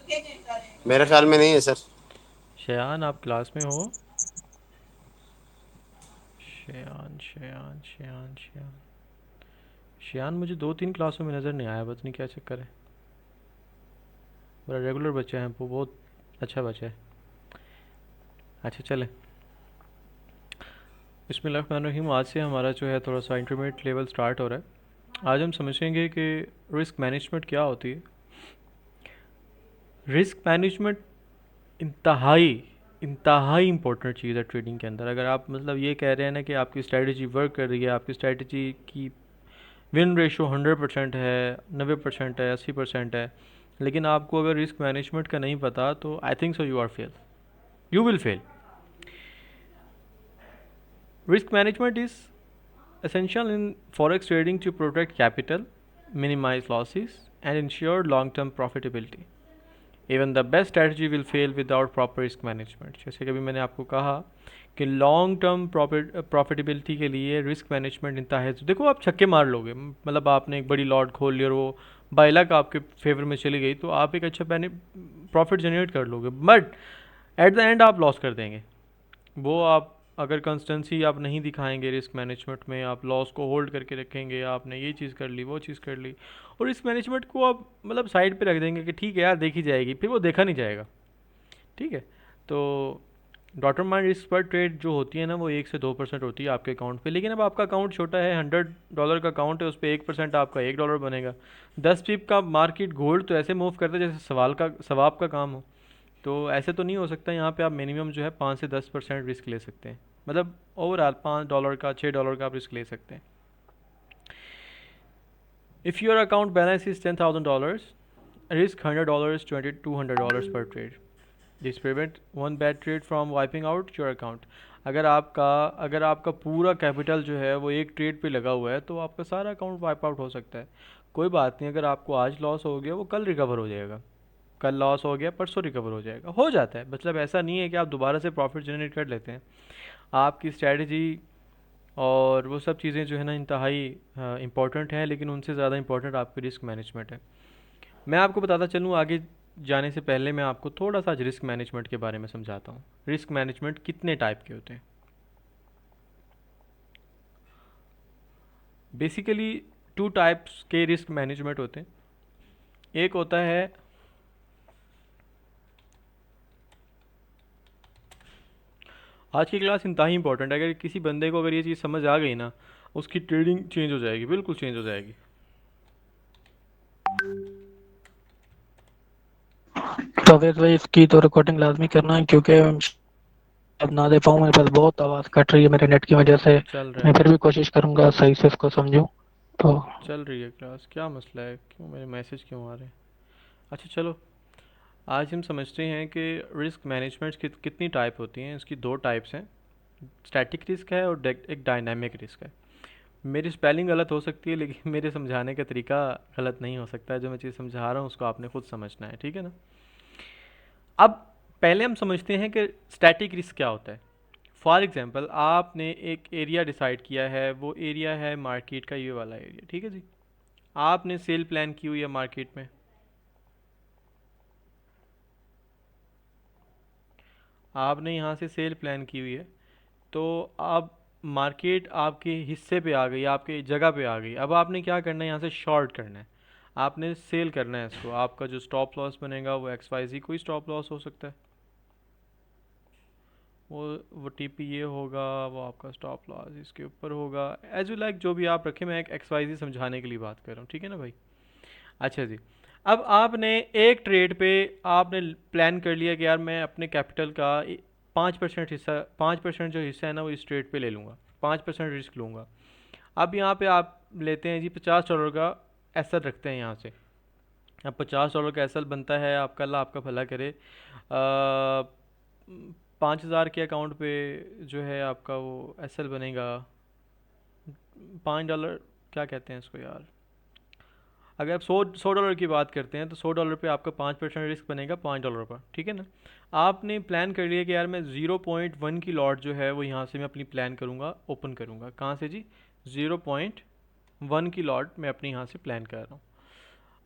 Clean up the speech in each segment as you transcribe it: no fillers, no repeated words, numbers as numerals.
मेरे ख्याल में नहीं है सर। शयान आप क्लास में हो? शयान शयान शयान शयान शयान मुझे 2-3 क्लासों में नज़र नहीं आया, पता नहीं क्या चक्कर है। बड़ा रेगुलर बच्चा है वो, बहुत अच्छा बच्चा है। अच्छा चले, बिस्मिल्लाहिर्रहमानिर्रहीम। आज से हमारा जो है थोड़ा सा इंटरमीडिएट लेवल स्टार्ट हो रहा है। आज हम समझेंगे कि रिस्क मैनेजमेंट क्या होती है। रिस्क मैनेजमेंट इंतहाई इंतहाई इंपॉर्टेंट चीज़ है ट्रेडिंग के अंदर। अगर आप मतलब ये कह रहे हैं ना कि आपकी स्ट्रेटजी वर्क कर रही है, आपकी स्ट्रेटजी की विन रेशो 100% है, 90% है, 80% है, लेकिन आपको अगर रिस्क मैनेजमेंट का नहीं पता तो I think so you are fail, you will fail. Risk management is essential in forex trading to protect capital, minimize losses, and ensure long term profitability. Even the best strategy will fail without proper risk management. जैसे कि अभी मैंने आपको कहा कि long term profitability के लिए risk management इतना है। देखो आप छक्के मार लोगे, मतलब आपने एक बड़ी लॉट खोल ली और वो बाई लाख आपके फेवर में चली गई तो आप एक अच्छा प्रॉफिट जनरेट कर लोगे, बट एट द एंड आप लॉस कर देंगे। वो आप अगर कंस्टेंसी आप नहीं दिखाएंगे रिस्क मैनेजमेंट में, आप लॉस को होल्ड करके रखेंगे, आपने ये चीज़ कर ली वो चीज़ कर ली और रिस्क मैनेजमेंट को आप मतलब साइड पे रख देंगे कि ठीक है यार देखी जाएगी, फिर वो देखा नहीं जाएगा। ठीक है, तो डॉटर माइंड रिस्क पर ट्रेड जो होती है ना वो 1 से 2% होती है आपके अकाउंट पे। लेकिन अब आपका अकाउंट छोटा है, $100 का अकाउंट है, उस पर 1% आपका $1 बनेगा। 10 पिप का मार्केट गोल्ड तो ऐसे मूव करता है जैसे सवाल का सवाब का काम हो। तो ऐसे तो नहीं हो सकता। यहाँ पे आप मिनिमम जो है 5 से 10% रिस्क ले सकते हैं। मतलब ओवरऑल $5 का $6 का आप रिस्क ले सकते हैं। If your account balance is $10,000, risk $100 $200 पर trade. This prevent one bad trade from wiping out your account. अगर आपका पूरा कैपिटल जो है वो एक ट्रेड पे लगा हुआ है तो आपका सारा अकाउंट वाइप आउट हो सकता है। कोई बात नहीं, अगर आपको आज लॉस हो गया वो कल रिकवर हो जाएगा। कल लॉस हो गया परसों रिकवर हो जाएगा, हो जाता है। मतलब ऐसा नहीं है कि आप दोबारा से प्रॉफिट जनरेट कर लेते हैं। आपकी स्ट्रैटेजी और वो सब चीज़ें जो है ना इंतहाई इंपॉर्टेंट हैं, लेकिन उनसे ज़्यादा इंपॉर्टेंट आपकी रिस्क मैनेजमेंट है। मैं आपको बताता चलूँ, आगे जाने से पहले मैं आपको थोड़ा सा आज रिस्क मैनेजमेंट के बारे में समझाता हूँ। रिस्क मैनेजमेंट कितने टाइप के होते हैं। बेसिकली 2 टाइप्स के रिस्क मैनेजमेंट होते हैं। एक होता है, आज की क्लास इंतहा ही इंपॉर्टेंट है। अगर किसी बंदे को अगर ये चीज़ समझ आ गई ना, उसकी ट्रेडिंग चेंज हो जाएगी, बिल्कुल चेंज हो जाएगी। तो फिर भाई इसकी तो रिकॉर्डिंग लाजमी करना है, क्योंकि अब ना दे पाऊँ, मेरे पास बहुत आवाज़ कट रही है मेरे नेट की वजह से। चल रहा मैं है, फिर भी कोशिश करूंगा सही से इसको समझूं। तो चल रही है क्लास, क्या मसला है, क्यों मेरे मैसेज क्यों आ रहे हैं। अच्छा चलो, आज हम समझते हैं कि रिस्क मैनेजमेंट की कितनी टाइप होती हैं। इसकी 2 टाइप्स हैं, स्टैटिक रिस्क है और एक डायनामिक रिस्क है। मेरी स्पेलिंग गलत हो सकती है लेकिन मेरे समझाने का तरीका गलत नहीं हो सकता। जो मैं चीज़ समझा रहा हूँ उसको आपने खुद समझना है, ठीक है ना। अब पहले हम समझते हैं कि स्टैटिक रिस्क क्या होता है। फॉर एग्जांपल आपने एक एरिया डिसाइड किया है, वो एरिया है मार्केट का ये वाला एरिया, ठीक है जी। आपने सेल प्लान की हुई है मार्केट में, आपने यहाँ से सेल प्लान की हुई है। तो अब मार्केट आपके हिस्से पे आ गई, आपके जगह पे आ गई। अब आपने क्या करना है, यहाँ से शॉर्ट करना है, आपने सेल करना है इसको। आपका जो स्टॉप लॉस बनेगा वो XYZ कोई स्टॉप लॉस हो सकता है, वो TP ये होगा, वो आपका स्टॉप लॉस इसके ऊपर होगा, एज यू लाइक जो भी आप रखें। मैं एक XYZ समझाने के लिए बात कर रहा हूँ, ठीक है ना भाई। अच्छा जी, अब आपने एक ट्रेड पे आपने प्लान कर लिया कि यार मैं अपने कैपिटल का 5% हिस्सा, 5% जो हिस्सा है ना वो इस ट्रेड पे ले लूँगा, 5% रिस्क लूँगा। अब यहाँ पे आप लेते हैं जी $50 का एसएल रखते हैं यहाँ से। अब $50 का एसएल बनता है, आपका अल्लाह आपका भला करे, 5,000 के अकाउंट पे जो है आपका वो एसएल बनेगा $5। क्या कहते हैं इसको यार, अगर आप सौ डॉलर की बात करते हैं तो $100 पे आपका 5% रिस्क बनेगा $5 पर, ठीक है ना। आपने प्लान कर लिया कि यार मैं 0.1 की लॉट जो है वो यहाँ से मैं अपनी प्लान करूँगा, ओपन करूँगा। कहाँ से जी, 0.1 की लॉट मैं अपनी यहाँ से प्लान कर रहा हूँ।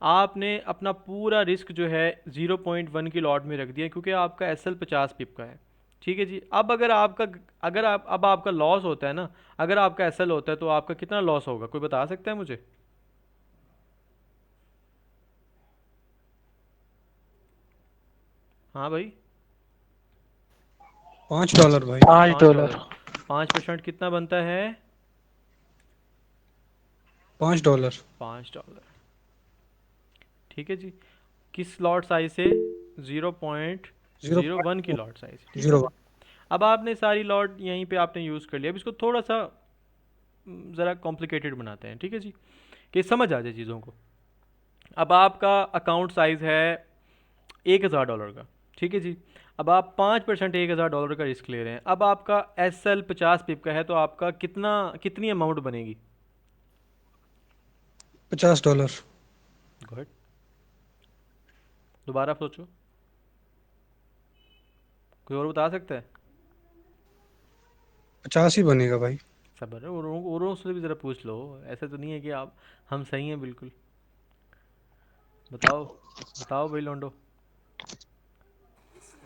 आपने अपना पूरा रिस्क जो है 0.1 की लॉट में रख दिया क्योंकि आपका एस एल 50 पिप का है। ठीक है जी। अब अगर आपका अगर आप अब आपका लॉस होता है ना, अगर आपका एस एल होता है तो आपका कितना लॉस होगा, कोई बता सकता है मुझे? हाँ भाई। $5 भाई। पाँच 5 डॉलर। डॉलर 5% कितना बनता है? $5। $5। ठीक है जी। किस लॉट साइज से? Zero point zero zero one की पॉइंट लॉट साइज। ठीक है। जीरो अब आपने सारी लॉट यहीं पे आपने यूज़ कर लिया। अब इसको थोड़ा सा ज़रा कॉम्प्लिकेटेड बनाते हैं, ठीक है जी, कि समझ आ जाए चीज़ों को। अब आपका अकाउंट साइज़ है $1000 का। ठीक है जी। अब आप 5% $1000 का रिस्क ले रहे हैं। अब आपका एस एल 50 पिप का है तो आपका कितनी अमाउंट बनेगी? $50। गुड। दोबारा सोचो, कोई और बता सकता है? 50 ही बनेगा भाई। सबर है, औरों से भी ज़रा पूछ लो। ऐसा तो नहीं है कि आप हम सही हैं बिल्कुल। बताओ, बताओ भाई लोंडो।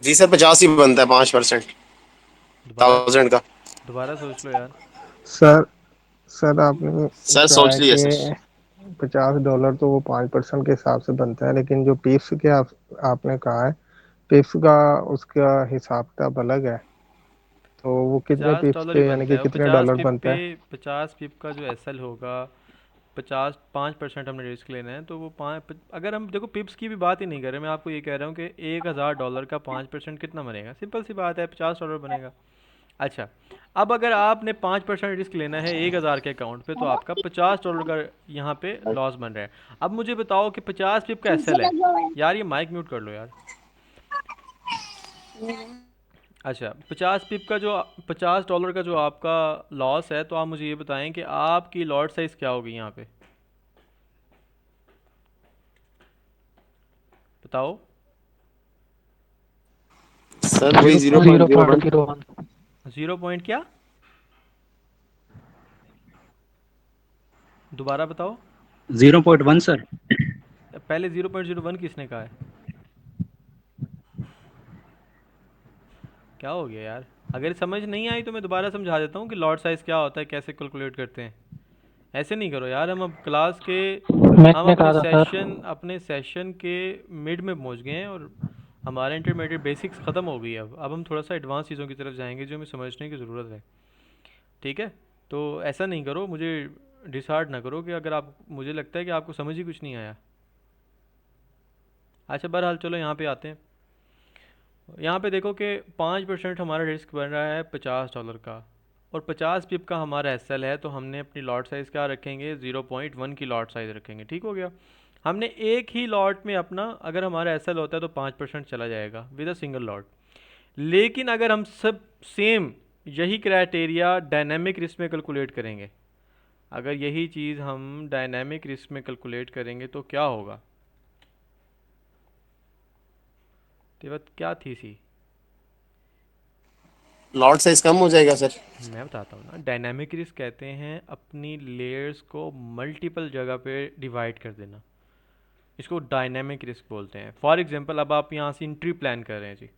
जी सर, 50 ही बनता है 5%। दोबारा, 1000 का। दोबारा सोच लो यार। सर सर आपने सर क्या सोच है लिया सर। कि $50 तो वो 5% के हिसाब से बनता है, लेकिन जो पिप्स के आपने कहा है, पिप्स का उसका हिसाब किताब अलग है। तो वो कितने पचास पिप्स डॉलर ही के यानी बनता कि है वो। कितने पचास डॉलर पिप पे बनता है? 50 पिप का जो एस एल होगा, 5% हमने रिस्क लेना है तो वो अगर हम देखो पिप्स की भी बात ही नहीं कर रहे, मैं आपको ये कह रहा हूँ कि $1000 का 5% कितना बनेगा। सिंपल सी बात है, $50 बनेगा। अच्छा, अब अगर आपने 5% रिस्क लेना है 1000 के अकाउंट पे तो आपका $50 का यहाँ पे लॉस बन रहा है। अब मुझे बताओ कि 50 पिप का एस एल है। यार ये माइक म्यूट कर लो यार। अच्छा, 50 पिप का जो $50 का जो आपका लॉस है, तो आप मुझे ये बताएं कि आपकी लॉट साइज़ क्या होगी यहाँ पे, बताओ। सर वही zero zero point point zero zero point one zero one 0 क्या? दोबारा बताओ। 0.1 सर। पहले 0.01 किसने कहा है? क्या हो गया यार? अगर समझ नहीं आई तो मैं दोबारा समझा देता हूँ कि लॉट साइज़ क्या होता है, कैसे कैलकुलेट करते हैं। ऐसे नहीं करो यार, हम अब क्लास के हम मैंने कहा था सर। अपने सेशन के मिड में पहुंच गए हैं और हमारा इंटरमीडिएट बेसिक्स ख़त्म हो गई है। अब हम थोड़ा सा एडवांस चीज़ों की तरफ जाएंगे जो हमें समझने की ज़रूरत है। ठीक है। तो ऐसा नहीं करो, मुझे डिसहार्ट ना करो कि अगर आप मुझे लगता है कि आपको समझ ही कुछ नहीं आया। अच्छा बहरहाल चलो यहाँ पे आते हैं। यहाँ पे देखो कि 5% हमारा रिस्क बन रहा है $50 का, और 50 पिप का हमारा एस एल है, तो हमने अपनी लॉट साइज़ क्या रखेंगे? 0.1 की लॉट साइज़ रखेंगे। ठीक हो गया। हमने एक ही लॉट में अपना, अगर हमारा एस एल होता है तो 5% चला जाएगा विद अ सिंगल लॉट। लेकिन अगर हम सब सेम यही क्राइटेरिया डायनेमिक रिस्क में कैलकुलेट करेंगे, अगर यही चीज़ हम डायनेमिक रिस्क में कैलकुलेट करेंगे तो क्या होगा? तो ये बात क्या थी सी? लॉट साइज कम हो जाएगा सर। मैं बताता हूँ ना। डायनामिक रिस्क कहते हैं अपनी लेयर्स को मल्टीपल जगह पे डिवाइड कर देना, इसको डायनामिक रिस्क बोलते हैं। फॉर एग्जांपल, अब आप यहाँ से इंट्री प्लान कर रहे हैं जी।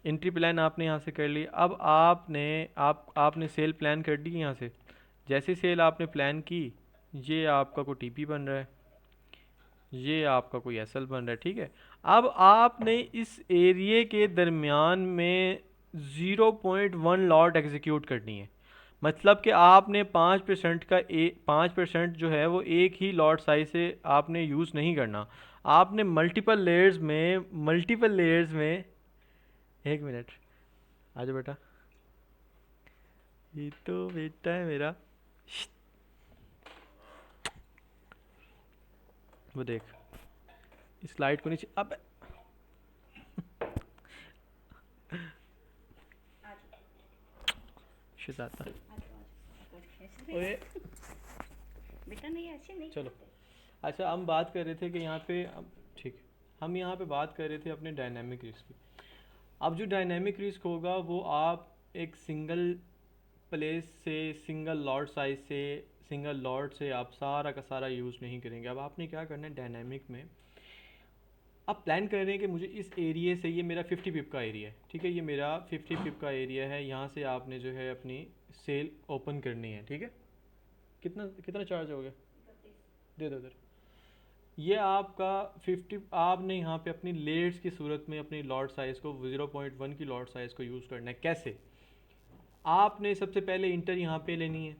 इंट्री प्लान आपने यहाँ से कर ली। अब आपने सेल प्लान कर दी यहाँ से। जैसे सेल आपने प्लान की, ये आपका कोई टीपी बन रहा है, ये आपका कोई एसएल बन रहा है। ठीक है। अब आपने इस एरिए के दरमियान में 0.1 लॉट एग्जीक्यूट करनी है। मतलब कि आपने 5% का 5% जो है वो एक ही लॉट साइज से आपने यूज़ नहीं करना। आपने मल्टीपल लेयर्स में 1 मिनट, आ जाओ बेटा, ये तो बेटा है मेरा। वो देख, इस स्लाइड को नीचे। अब शिजाता ओए, बेटा नहीं ऐसे नहीं चलो। करते। अच्छा, हम बात कर रहे थे कि यहाँ पे ठीक है, हम यहाँ पे बात कर रहे थे अपने डायनामिक रिस्क की। अब जो डायनामिक रिस्क होगा वो आप एक सिंगल प्लेस से, सिंगल लॉट साइज से, सिंगल लॉट से आप सारा का सारा यूज़ नहीं करेंगे। अब आपने क्या करना है डायनामिक में, आप प्लान कर रहे हैं कि मुझे इस एरिया से, ये मेरा 50 पिप का एरिया है, ठीक है, ये मेरा 50 पिप का एरिया है, यहाँ से आपने जो है अपनी सेल ओपन करनी है, ठीक है। कितना कितना चार्ज हो गया, दे दो इधर। ये आपका 50, आपने यहाँ पे अपनी लेयर्स की सूरत में अपनी लॉट साइज़ को 0.1 की लॉट साइज़ को यूज़ करना है। कैसे, आपने सबसे पहले इंटर यहाँ पे लेनी है,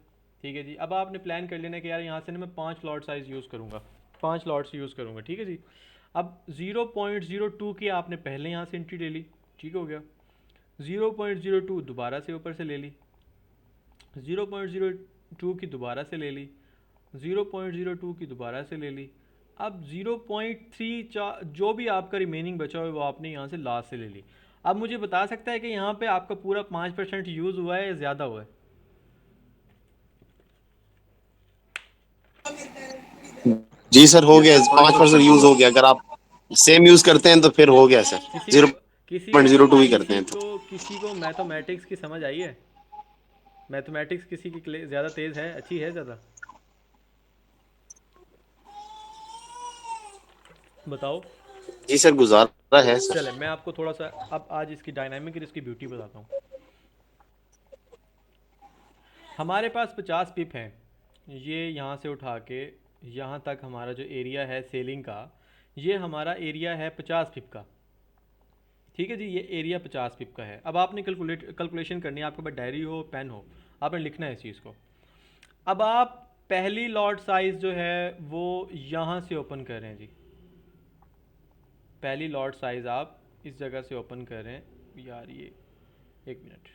ठीक है जी। अब आपने प्लान कर लेना है कि यार यहाँ से ना मैं 5 लॉट साइज़ यूज़ करूँगा, 5 लॉट्स यूज़ करूँगा, ठीक है जी। अब 0.02 की आपने पहले यहाँ से एंट्री ले ली, ठीक हो गया। 0.02 दोबारा से ऊपर से ले ली, 0.02 की दोबारा से ले ली, 0.02 की दोबारा से ले ली। अब 0.3 जो भी आपका रिमेनिंग बचा हुआ है वो आपने यहाँ से लास्ट से ले ली। अब मुझे बता सकता है कि यहाँ पे आपका पूरा 5% यूज़ हुआ है या ज़्यादा हुआ है? जी सर, हो गया, 5% यूज हो गया। अगर आप सेम यूज करते हैं तो फिर हो गया सर। किसी जीरो को किसी पॉइंट को जीरो टू ही करते किसी हैं तो। को किसी को मैथमेटिक्स की समझ आई है? मैथमेटिक्स किसी की ज़्यादा तेज़ है, अच्छी है ज़्यादा? बताओ। जी सर, गुजारा है सर। चले मैं आपको थोड़ा सा अब आज इसकी डायनामिक रिस्क की ब्यूटी बताता हूँ। हमारे पास 50 पिप हैं, ये यहाँ से उठा के यहाँ तक हमारा जो एरिया है सेलिंग का, ये हमारा एरिया है 50 पिप का, ठीक है जी। ये एरिया 50 पिप का है। अब आपने कैलकुलेशन करनी है, आपके पास डायरी हो पेन हो, आपने लिखना है इस चीज़ को। अब आप पहली लॉट साइज़ जो है वो यहाँ से ओपन कर रहे हैं जी, पहली लॉट साइज़ आप इस जगह से ओपन कर रहे हैं यार। ये एक मिनट,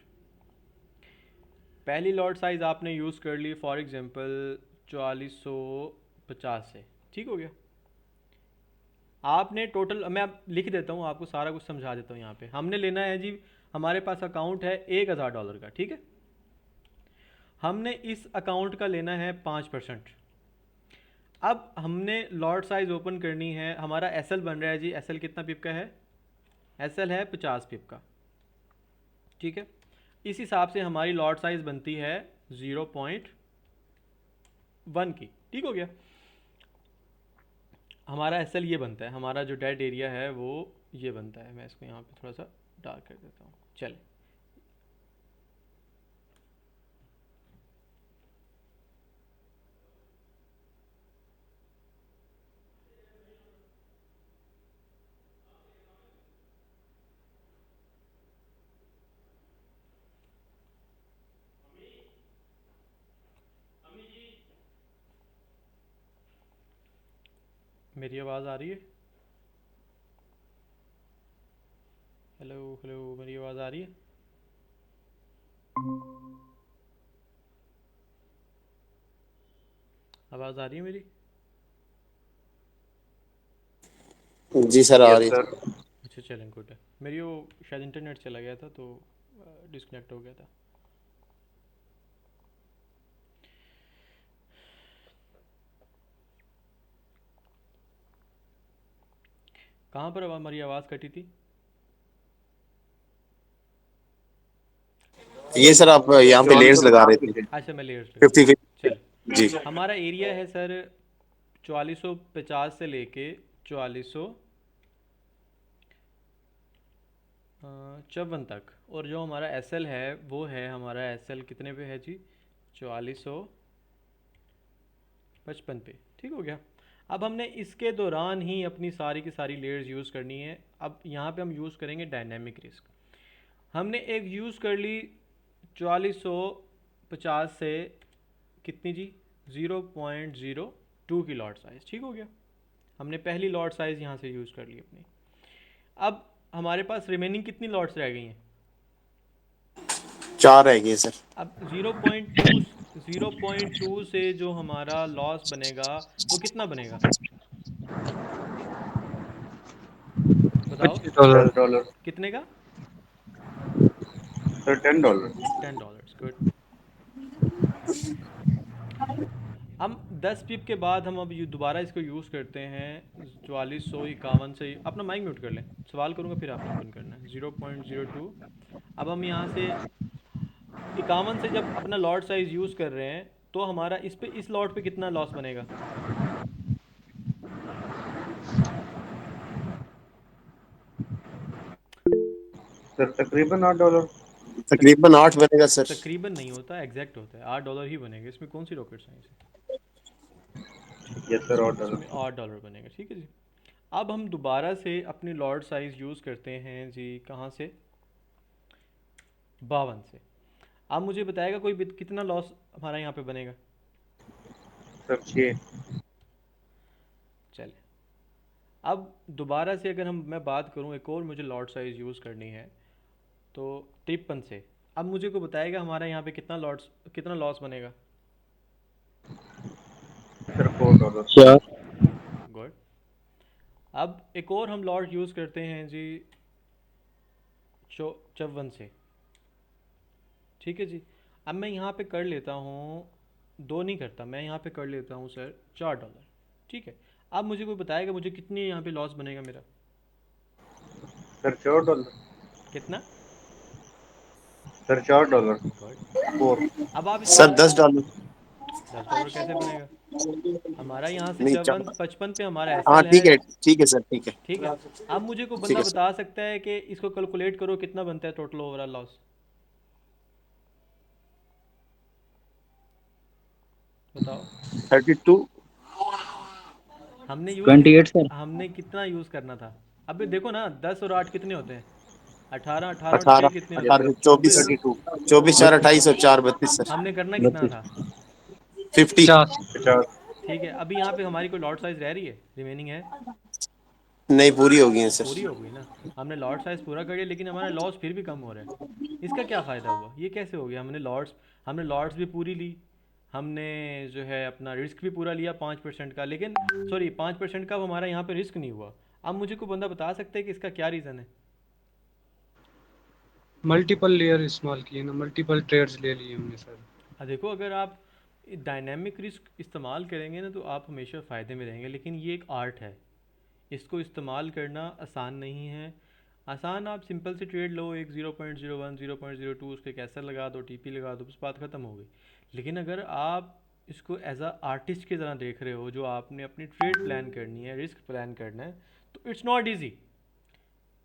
पहली लॉट साइज़ आपने यूज़ कर ली फॉर एग्जांपल 4450 से, ठीक हो गया। आपने टोटल, मैं अब लिख देता हूँ आपको, सारा कुछ समझा देता हूँ। यहाँ पे हमने लेना है जी, हमारे पास अकाउंट है $1000 का, ठीक है। हमने इस अकाउंट का लेना है 5%। अब हमने लॉट साइज़ ओपन करनी है, हमारा एसएल बन रहा है जी, एसएल कितना पिप का है? एसएल है 50 पिप का, ठीक है। इस हिसाब से हमारी लॉट साइज़ बनती है 0.1 की, ठीक हो गया। हमारा एसएल ये बनता है, हमारा जो डेड एरिया है वो ये बनता है। मैं इसको यहाँ पे थोड़ा सा डार्क कर देता हूँ, चले। मेरी आवाज़ आ रही है? हेलो हेलो, मेरी आवाज़ आ रही है? आवाज़ आ रही है मेरी? जी सर, आ रही है। अच्छा चलें, गुड है। मेरी वो शायद इंटरनेट चला गया था तो डिस्कनेक्ट हो गया था। कहाँ पर हमारी आवाज़ कटी थी? ये सर आप यहाँ पे लेयर्स लगा रहे थे। अच्छा मैं लेयर्स लगा रहा 50 था, चल। जी। हमारा एरिया है सर 4450 से लेके 4454 तक, और जो हमारा एसएल है वो है, हमारा एसएल कितने पे है जी? 4455 पे, ठीक हो गया। अब हमने इसके दौरान ही अपनी सारी की सारी लेयर्स यूज़ करनी है। अब यहाँ पे हम यूज़ करेंगे डायनेमिक रिस्क। हमने एक यूज़ कर ली 4450 से कितनी जी? 0.02 की लॉट साइज़, ठीक हो गया। हमने पहली लॉट साइज़ यहाँ से यूज़ कर ली अपनी। अब हमारे पास रिमेनिंग कितनी लॉट्स रह गई हैं? 4 रह गए सर। अब 0.2 से जो हमारा लॉस बनेगा वो कितना बनेगा, बताओ? $25। कितने का? सर $10। $10, गुड। हम 10 पिप के बाद हम अब दोबारा इसको यूज़ करते हैं 4451 से। अपना माइक म्यूट कर लें, सवाल करूँगा फिर आपने ओपन करना है। 0.02। अब हम यहाँ से 51 से जब अपना लॉट साइज़ यूज़ कर रहे हैं तो हमारा इस लॉट पे कितना लॉस बनेगा? सर तकरीबन $8। तकरीबन 8 बनेगा सर। तकरीबन नहीं होता, एग्जैक्ट होता है, $8 ही बनेगा। इसमें कौन सी रॉकेट साइंस है? ठीक है, यस सर, इसमें $8। $8 बनेगा। ठीक है जी। अब हम दोबारा से अपनी लॉट साइज़ यूज़ करते हैं जी, कहाँ से? 52 से। अब मुझे बताएगा कोई कितना लॉस हमारा यहाँ पे बनेगा? सर 6। चले, अब दोबारा से अगर मैं बात करूँ, एक और मुझे लॉट साइज़ यूज़ करनी है, तो 53 से। अब मुझे को बताएगा हमारा यहाँ पे कितना लॉस बनेगा? सर $4। 4। गुड। अब एक और हम लॉट यूज़ करते हैं जी 54 से। ठीक है जी। अब मैं यहाँ पे कर लेता हूँ, 2 नहीं करता, मैं यहाँ पे कर लेता हूँ सर $4। ठीक है। अब मुझे कोई बताएगा मुझे कितनी यहाँ पे लॉस बनेगा मेरा? सर $4। कितना? सर $4। गुड। 4। अब आप सर इसका $10। $10 कैसे बनेगा? हमारा यहाँ से नहीं 55 पे हमारा हाँ एसएल है। ठीक है सर, ठीक है। ठीक है। अब मुझे को ठीक बंदा है सर। बता सकता है कि इसको कैलकुलेट करो कितना बनता है टोटल ओवरऑल लॉस? बताओ। 32। $28 सर। हमने कितना यूज़ करना था? अबे देखो ना, 10 और 8 कितने होते हैं? 18, 18 और 6 18, कितने होते हैं? 18, 24, 24। 24 4 32 28 और 4 32 सर। हमने करना कितना 32। था? 50। 50। 50। ठीक है, अभी यहाँ पे हमारी कोई लॉट साइज रह रही है, रिमेनिंग है? नहीं, पूरी हो गई है पूरी सर। हो गई ना। हमने लॉट साइज पूरा कर लिया, लेकिन हमारा लॉस फिर भी कम हो रहा है। इसका क्या फ़ायदा हुआ? ये कैसे हो गया? हमने लॉट्स भी पूरी ली, हमने जो है अपना रिस्क भी पूरा लिया 5% का, लेकिन सॉरी 5% का, अब हमारा यहाँ पे रिस्क नहीं हुआ। अब मुझे कोई बंदा बता सकता है कि इसका क्या रीज़न है? मल्टीपल लेयर इस्तेमाल किए ना, मल्टीपल ट्रेड्स ले लिए हमने सर। देखो, अगर आप डायनेमिक रिस्क इस्तेमाल करेंगे ना, तो आप हमेशा फ़ायदे में रहेंगे, लेकिन ये एक आर्ट है, इसको इस्तेमाल करना आसान नहीं है। आसान, आप सिंपल से ट्रेड लो, एक 0.01 0.02 उसके कैसर लगा दो, टीपी लगा दो, बस बात ख़त्म हो गई। लेकिन अगर आप इसको एज अ आर्टिस्ट की तरह देख रहे हो, जो आपने अपनी ट्रेड प्लान करनी है, रिस्क प्लान करना है, तो it's not easy.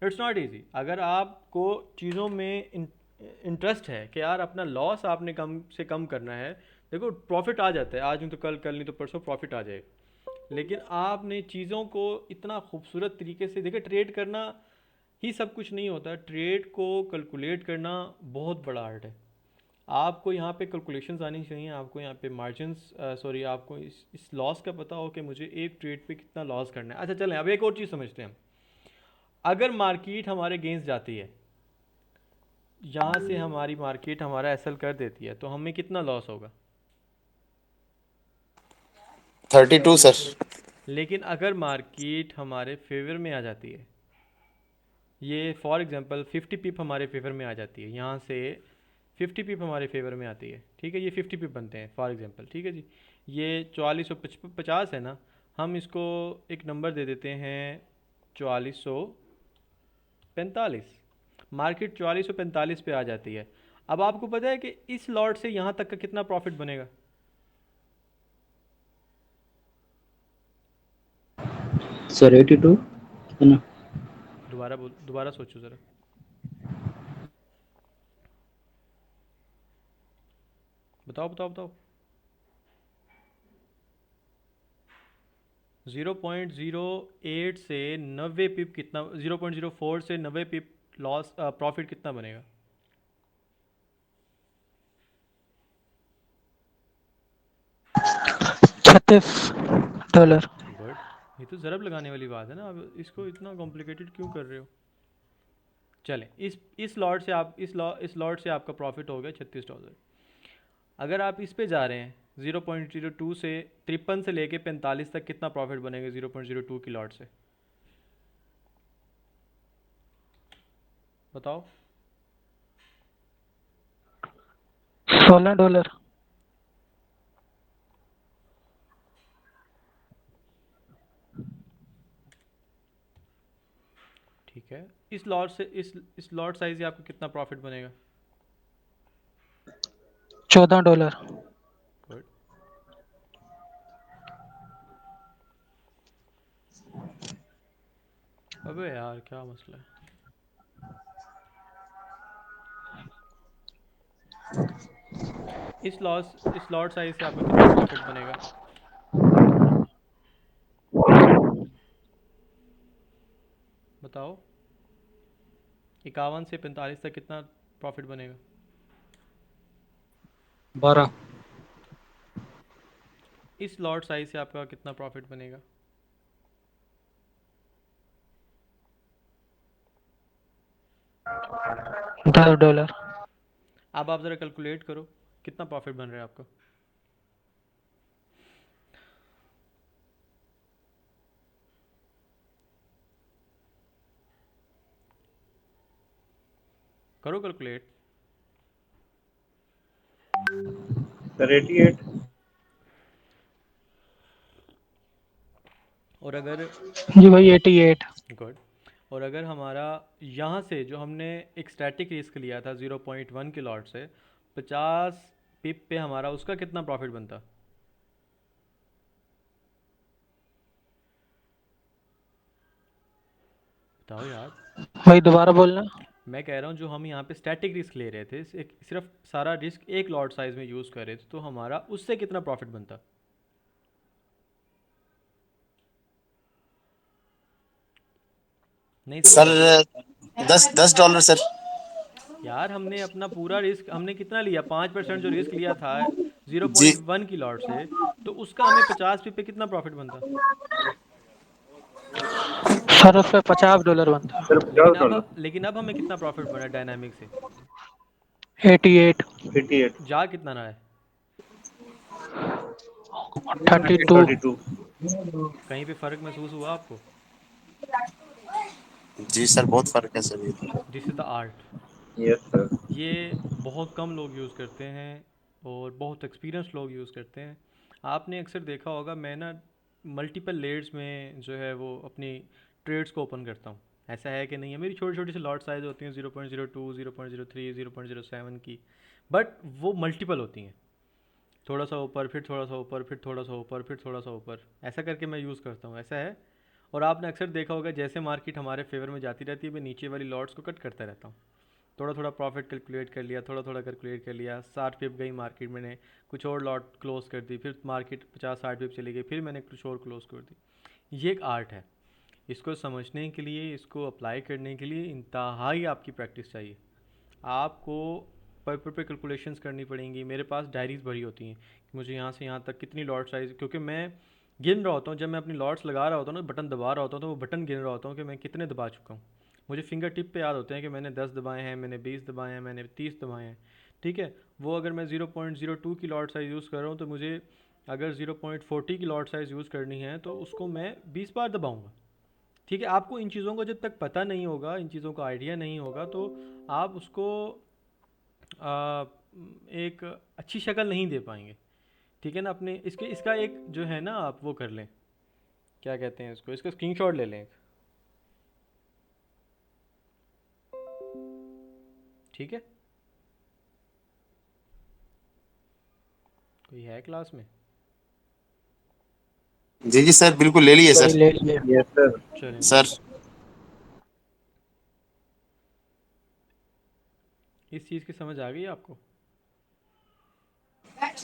It's not easy. अगर आपको चीज़ों में इंटरेस्ट है कि यार अपना लॉस आपने कम से कम करना है, देखो प्रॉफिट आ जाता है, आज नहीं तो कल, कल नहीं तो परसों प्रॉफिट आ जाएगा। लेकिन आपने चीज़ों को इतना खूबसूरत तरीके से देखिए, ट्रेड करना ही सब कुछ नहीं होता, ट्रेड को कैलकुलेट करना बहुत बड़ा आर्ट है। आपको यहाँ पे कैलकुलेशंस आनी चाहिए, आपको यहाँ पे मार्जिनस, सॉरी, आपको इस लॉस का पता हो कि मुझे एक ट्रेड पे कितना लॉस करना है। अच्छा चलें, अब एक और चीज़ समझते हैं हम। अगर मार्केट हमारे अगेंस्ट जाती है, यहाँ से हमारी मार्केट हमारा एसएल कर देती है, तो हमें कितना लॉस होगा? 32 सर। लेकिन अगर मार्केट हमारे फेवर में आ जाती है, ये फॉर एग्जांपल 50 पिप हमारे फेवर में आ जाती है, यहाँ से 50 पिप हमारे फेवर में आती है, ठीक है, ये 50 पिप बनते हैं फॉर एग्जांपल। ठीक है जी। ये 4450 है ना, हम इसको एक नंबर दे देते हैं 4445। मार्केट 4445 पे आ जाती है। अब आपको पता है कि इस लॉट से यहाँ तक का कितना प्रॉफिट बनेगा? सर 82 है ना। दोबारा सोचो ज़रा। बताओ बताओ बताओ। 0.08 से 90 पिप कितना, 0.04 से 90 पिप लॉस, प्रॉफिट कितना बनेगा? $36। गुड। ये तो ज़रब लगाने वाली बात है ना, अब इसको इतना कॉम्प्लिकेटेड क्यों कर रहे हो? चलें, इस लॉट से आप इस लॉट से आपका प्रॉफिट हो गया $36। अगर आप इस पे जा रहे हैं 0.02 से 53 से लेके 45 तक, कितना प्रॉफिट बनेगा 0.02 की लॉट से? बताओ। $16। ठीक है, इस लॉट से इस लॉट साइज से आपको कितना प्रॉफिट बनेगा? $14। गुड। अबे यार क्या मसला है। इस लॉट साइज से आपका कितना प्रॉफिट बनेगा? बताओ, 51 से 45 तक कितना प्रॉफिट बनेगा? 12। इस लॉट साइज से आपका कितना प्रॉफिट बनेगा? $10। अब आप ज़रा कैलकुलेट करो कितना प्रॉफिट बन रहा है आपका। करो कैलकुलेट। सर 88। और अगर जी भाई 88। गुड, और अगर हमारा यहाँ से जो हमने एक स्टैटिक रिस्क लिया था 0.1 के लॉट से 50 पिप पे हमारा उसका कितना प्रॉफिट बनता? बताओ यार। भाई दोबारा बोलना। मैं कह रहा हूँ जो हम यहाँ पे स्टैटिक रिस्क ले रहे थे, सिर्फ सारा रिस्क एक लॉट साइज में यूज़ कर रहे थे, तो हमारा उससे कितना प्रॉफिट बनता? नहीं समझ सर रहे? 10 $10 सर। यार हमने अपना पूरा रिस्क हमने कितना लिया, 5% जो रिस्क लिया था जीरो जी पॉइंट वन की लॉट से, तो उसका हमें 50 पे कितना प्रॉफिट बनता? सर उस पर $50 बनता। सर $50। लेकिन अब हमें कितना प्रॉफिट बना डायनामिक से? 88। 88। जा कितना रहा है? 32। 32। कहीं पे फ़र्क महसूस हुआ आपको? जी सर, बहुत फर्क है सर ये। This is the art. Yes sir. ये बहुत कम लोग यूज़ करते हैं और बहुत एक्सपीरियंस लोग यूज़ करते हैं। आपने अक्सर देखा होगा, मैं ना मल्टीपल लेयर्स में जो है वो अपनी ट्रेड्स को ओपन करता हूँ। ऐसा है कि नहीं है, मेरी छोटी छोटी सी लॉट साइज़ होती हैं 0.02, 0.03, 0.07 की, बट वो मल्टीपल होती हैं। थोड़ा सा ऊपर, फिर थोड़ा सा ऊपर, फिर थोड़ा सा ऊपर, फिर थोड़ा सा ऊपर, ऐसा करके मैं यूज़ करता हूँ। ऐसा है। और आपने अक्सर देखा होगा जैसे मार्केट हमारे फेवर में जाती रहती है, मैं नीचे वाली लॉट्स को कट करता रहता हूँ। थोड़ा थोड़ा प्रॉफिट कैलकुलेट कर लिया, थोड़ा थोड़ा कैलकुलेट कर लिया, 60 पिप गई मार्केट, मैंने कुछ और लॉट क्लोज कर दी, फिर मार्केट 50-60 पिप चली गई, फिर मैंने कुछ और क्लोज कर दी। ये एक आर्ट है। इसको समझने के लिए, इसको अप्लाई करने के लिए इंतहाई आपकी प्रैक्टिस चाहिए। आपको पेपर पे कैलकुलेशंस करनी पड़ेंगी। मेरे पास डायरीज भरी होती हैं कि मुझे यहाँ से यहाँ तक कितनी लॉट साइज़, क्योंकि मैं गिन रहा होता हूँ, जब मैं अपनी लॉट्स लगा रहा होता हूँ ना, बटन दबा रहा होता हूँ, तो वो बटन गिन रहा होता हूँ कि मैं कितने दबा चुका हूँ। मुझे फिंगर टिप पे याद होते हैं कि मैंने 10 दबाए हैं, मैंने 20 दबाए हैं, मैंने 30 दबाए हैं। ठीक है। वो अगर मैं 0.02 की लॉट साइज़ यूज़ कर रहा हूँ, तो मुझे अगर 0.40 की लॉट साइज़ यूज़ करनी है तो उसको मैं 20 बार दबाऊँगा। ठीक है। आपको इन चीज़ों को जब तक पता नहीं होगा, इन चीज़ों का आइडिया नहीं होगा, तो आप उसको आ, एक अच्छी शक्ल नहीं दे पाएंगे। ठीक है ना। अपने इसके इसका एक जो है ना, आप वो कर लें, क्या कहते हैं इसको, इसका स्क्रीनशॉट ले लें एक। ठीक है। कोई है क्लास में? जी जी सर, बिल्कुल ले लिए भाई सर। ले लिए। Yes sir. चलें जी। सर इस चीज़ की समझ आ गई आपको?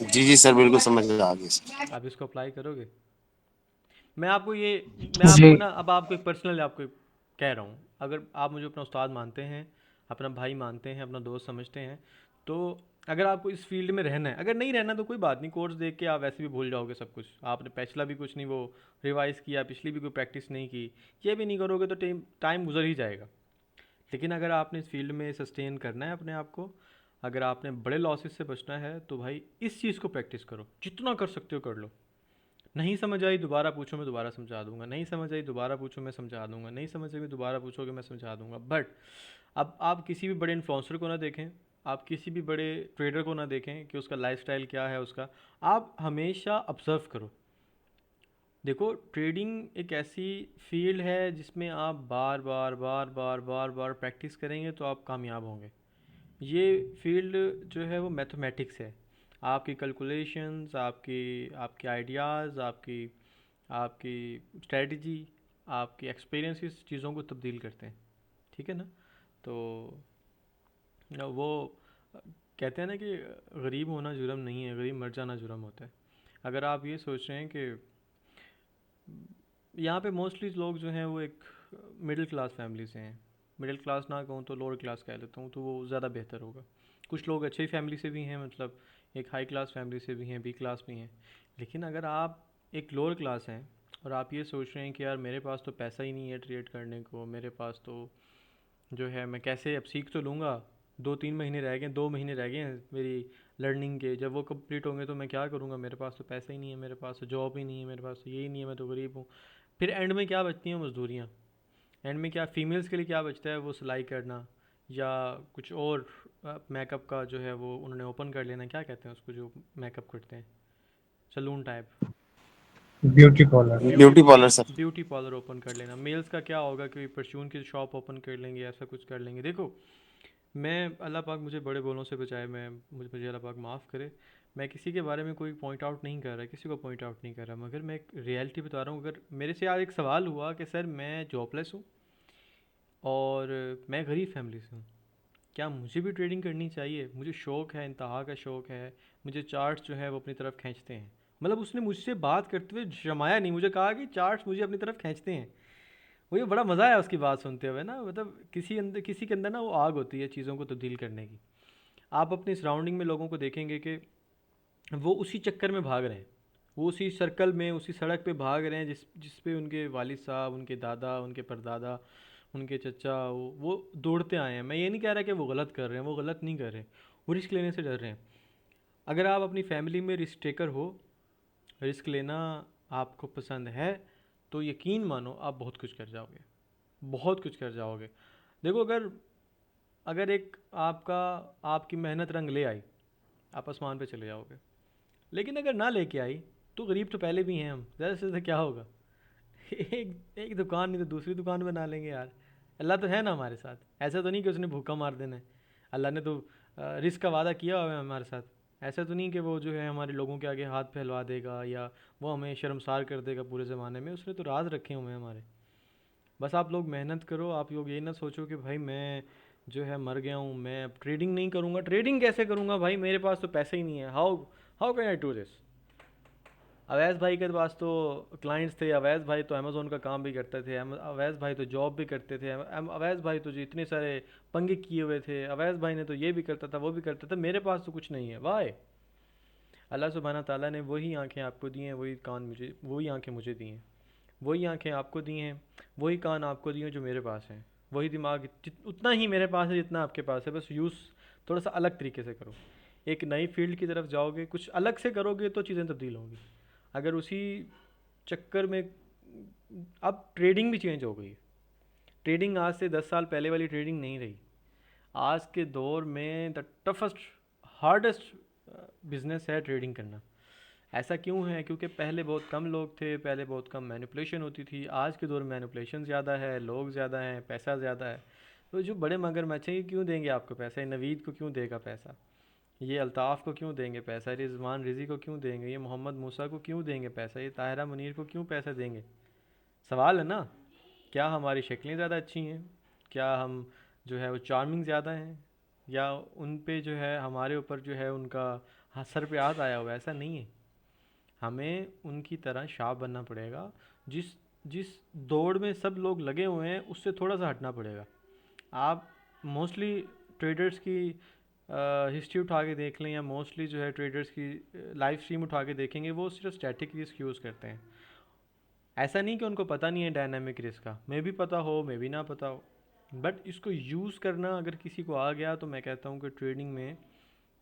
जी जी सर, बिल्कुल समझ में आ गई सर। आप इसको अप्लाई करोगे? मैं आपको ये मैं आपको जी। ना अब आपको एक पर्सनल आपको कह रहा हूँ, अगर आप मुझे अपना उस्ताद मानते हैं, अपना भाई मानते हैं, अपना दोस्त समझते हैं, तो अगर आपको इस फील्ड में रहना है, अगर नहीं रहना तो कोई बात नहीं, कोर्स देख के आप वैसे भी भूल जाओगे सब कुछ। आपने पिछला भी कुछ नहीं वो रिवाइज़ किया, पिछली भी कोई प्रैक्टिस नहीं की, ये भी नहीं करोगे तो टाइम टाइम गुजर ही जाएगा। लेकिन अगर आपने इस फील्ड में सस्टेन करना है अपने आप को, अगर आपने बड़े लॉसेस से बचना है, तो भाई इस चीज़ को प्रैक्टिस करो, जितना कर सकते हो कर लो। नहीं समझ आई दोबारा पूछो, मैं दोबारा समझा दूंगा। नहीं समझ आई दोबारा पूछो, मैं समझा दूंगा। नहीं समझ आई दोबारा पूछोगे, मैं समझा दूंगा। बट अब आप किसी भी बड़े इन्फ्लुएंसर को ना देखें, आप किसी भी बड़े ट्रेडर को ना देखें कि उसका लाइफस्टाइल क्या है उसका। आप हमेशा ऑब्जर्व करो। देखो, ट्रेडिंग एक ऐसी फील्ड है जिसमें आप बार बार बार बार बार बार प्रैक्टिस करेंगे तो आप कामयाब होंगे। ये फील्ड जो है वो मैथमेटिक्स है। आपकी कैलकुलेशंस, आपकी आपके आइडियाज़, आपकी आपकी स्ट्रेटजी, आपकी एक्सपीरियंसेस चीज़ों को तब्दील करते हैं, ठीक है ना। तो वो कहते हैं ना कि गरीब होना जुर्म नहीं है, गरीब मर जाना जुर्म होता है। अगर आप ये सोच रहे हैं कि यहाँ पे मोस्टली लोग जो हैं वो एक मिडिल क्लास फैमिली से हैं, मिडिल क्लास ना कहूँ तो लोअर क्लास कह लेता हूँ, तो वो ज़्यादा बेहतर होगा। कुछ लोग अच्छी फैमिली से भी हैं, मतलब एक हाई क्लास फैमिली से भी हैं, बी क्लास भी हैं। लेकिन अगर आप एक लोअर क्लास हैं और आप ये सोच रहे हैं कि यार मेरे पास तो पैसा ही नहीं है ट्रेड करने को, मेरे पास तो जो है मैं कैसे, अब सीख तो लूँगा, 2-3 महीने रह गए, 2 महीने रह गए हैं मेरी लर्निंग के, जब वो कंप्लीट होंगे तो मैं क्या करूँगा, मेरे पास तो पैसा ही नहीं है, मेरे पास तो जॉब ही नहीं है, मेरे पास तो यही नहीं है, मैं तो गरीब हूँ। फिर एंड में क्या बचती हैं, मजदूरियाँ। एंड में क्या फीमेल्स के लिए क्या बचता है, वो सिलाई करना या कुछ और मेकअप का जो है वो उन्होंने ओपन कर लेना, क्या कहते हैं उसको जो मेकअप करते हैं, salon type, beauty parlour. Beauty parlour sir. Beauty parlour open कर लेना। मेल्स का क्या होगा कि परचून की शॉप ओपन कर लेंगे, ऐसा कुछ कर लेंगे। देखो, मैं, अल्लाह पाक मुझे बड़े बोलों से बचाए, मैं मुझे अल्लाह पाक माफ़ करे, मैं किसी के बारे में कोई पॉइंट आउट नहीं कर रहा, किसी को पॉइंट आउट नहीं कर रहा, मगर मैं एक रियलिटी बता रहा हूँ। अगर मेरे से आज एक सवाल हुआ कि सर मैं जॉबलेस हूँ और मैं गरीब फैमिली से हूँ, क्या मुझे भी ट्रेडिंग करनी चाहिए, मुझे शौक़ है, इंतहा का शौक़ है, मुझे चार्ट्स जो है वो अपनी तरफ खींचते हैं। मतलब उसने मुझसे बात करते हुए शर्माया नहीं, मुझे कहा कि चार्ट्स मुझे अपनी तरफ खींचते हैं। मुझे बड़ा मज़ा आया उसकी बात सुनते हुए ना, मतलब किसी के अंदर ना वो आग होती है चीज़ों को तब्दील करने की। आप अपनी सराउंडिंग में लोगों को देखेंगे कि वो उसी चक्कर में भाग रहे हैं, वो उसी सर्कल में, उसी सड़क पे भाग रहे हैं जिस पे उनके वालिद साहब, उनके दादा, उनके परदादा, उनके चचा वो दौड़ते आए हैं। मैं ये नहीं कह रहा कि वो गलत कर रहे हैं, वो गलत नहीं कर रहे, वो रिस्क लेने से डर रहे हैं। अगर आप अपनी फैमिली में रिस्क टेकर हो, रिस्क लेना आपको पसंद है, तो यकीन मानो आप बहुत कुछ कर जाओगे, बहुत कुछ कर जाओगे। देखो, अगर अगर एक आपकी मेहनत रंग ले आई, आप आसमान पे चले जाओगे। लेकिन अगर ना लेके आई तो गरीब तो पहले भी हैं हम, ज़्यादा से ज़्यादा क्या होगा एक एक दुकान नहीं तो दूसरी दुकान बना लेंगे यार। अल्लाह तो है ना हमारे साथ, ऐसा तो नहीं कि उसने भूखा मार देना है। अल्लाह ने तो रिस्क का वादा किया हुआ है हमारे साथ। ऐसा तो नहीं कि वो जो है हमारे लोगों के आगे हाथ फैलवा देगा या वो हमें शर्मसार कर देगा पूरे ज़माने में। उसने तो राज रखे हुए हैं हमारे। बस आप लोग मेहनत करो, आप लोग ये ना सोचो कि भाई मैं जो है मर गया हूँ, मैं अब ट्रेडिंग नहीं करूँगा। ट्रेडिंग कैसे करूँगा भाई, मेरे पास तो पैसे ही नहीं है। How how can I do this. Awais भाई के पास तो क्लाइंट्स थे, अवैस भाई तो अमेज़ोन का काम भी करते थे, अवैस भाई तो जॉब भी करते थे, अवैस भाई तो जो इतने सारे पंगे किए हुए थे, अवैस भाई ने तो ये भी करता था, वो भी करता था। मेरे पास तो कुछ नहीं है। वाई? अल्लाह सुब्हाना ताला ने वही आंखें आपको दी हैं, वही कान मुझे, वही आंखें मुझे दी हैं, वही आंखें आपको दी हैं, वही कान आपको दिए हैं जो मेरे पास हैं, वही दिमाग उतना ही मेरे पास है जितना आपके पास है। बस यूज़ थोड़ा सा अलग तरीके से करो। एक नई फील्ड की तरफ जाओगे, कुछ अलग से करोगे तो चीज़ें तब्दील होंगी। अगर उसी चक्कर में, अब ट्रेडिंग भी चेंज हो गई है। ट्रेडिंग आज से 10 साल पहले वाली ट्रेडिंग नहीं रही। आज के दौर में द टफेस्ट हार्डेस्ट बिजनेस है ट्रेडिंग करना। ऐसा क्यों है? क्योंकि पहले बहुत कम लोग थे, पहले बहुत कम मैनिपुलेशन होती थी। आज के दौर में मैनिपुलेशन ज़्यादा है, लोग ज़्यादा हैं, पैसा ज़्यादा है। तो जो बड़े मगरमच्छ हैं, ये क्यों देंगे आपको पैसा? ये नवीद को क्यों देगा पैसा? ये अल्ताफ़ को क्यों देंगे पैसा? ये रिजवान रिजी को क्यों देंगे? ये मोहम्मद मूसा को क्यों देंगे पैसा? ये ताहिरा मुनीर को क्यों पैसा देंगे? सवाल है ना। क्या हमारी शक्लें ज़्यादा अच्छी हैं? क्या हम जो है वो चार्मिंग ज़्यादा हैं? या उन पे जो है हमारे ऊपर जो है उनका सर पे हाथ आया हुआ है? ऐसा नहीं है। हमें उनकी तरह शाह बनना पड़ेगा। जिस जिस दौड़ में सब लोग लगे हुए हैं उससे थोड़ा सा हटना पड़ेगा। आप मोस्टली ट्रेडर्स की हिस्ट्री उठा के देख लें, या मोस्टली जो है ट्रेडर्स की लाइव स्ट्रीम उठा के देखेंगे, वो सिर्फ स्टैटिक रिस्क यूज़ करते हैं। ऐसा नहीं कि उनको पता नहीं है डायनामिक रिस्क का, मे भी पता हो, मे भी ना पता हो, बट इसको यूज़ करना अगर किसी को आ गया तो मैं कहता हूँ कि ट्रेडिंग में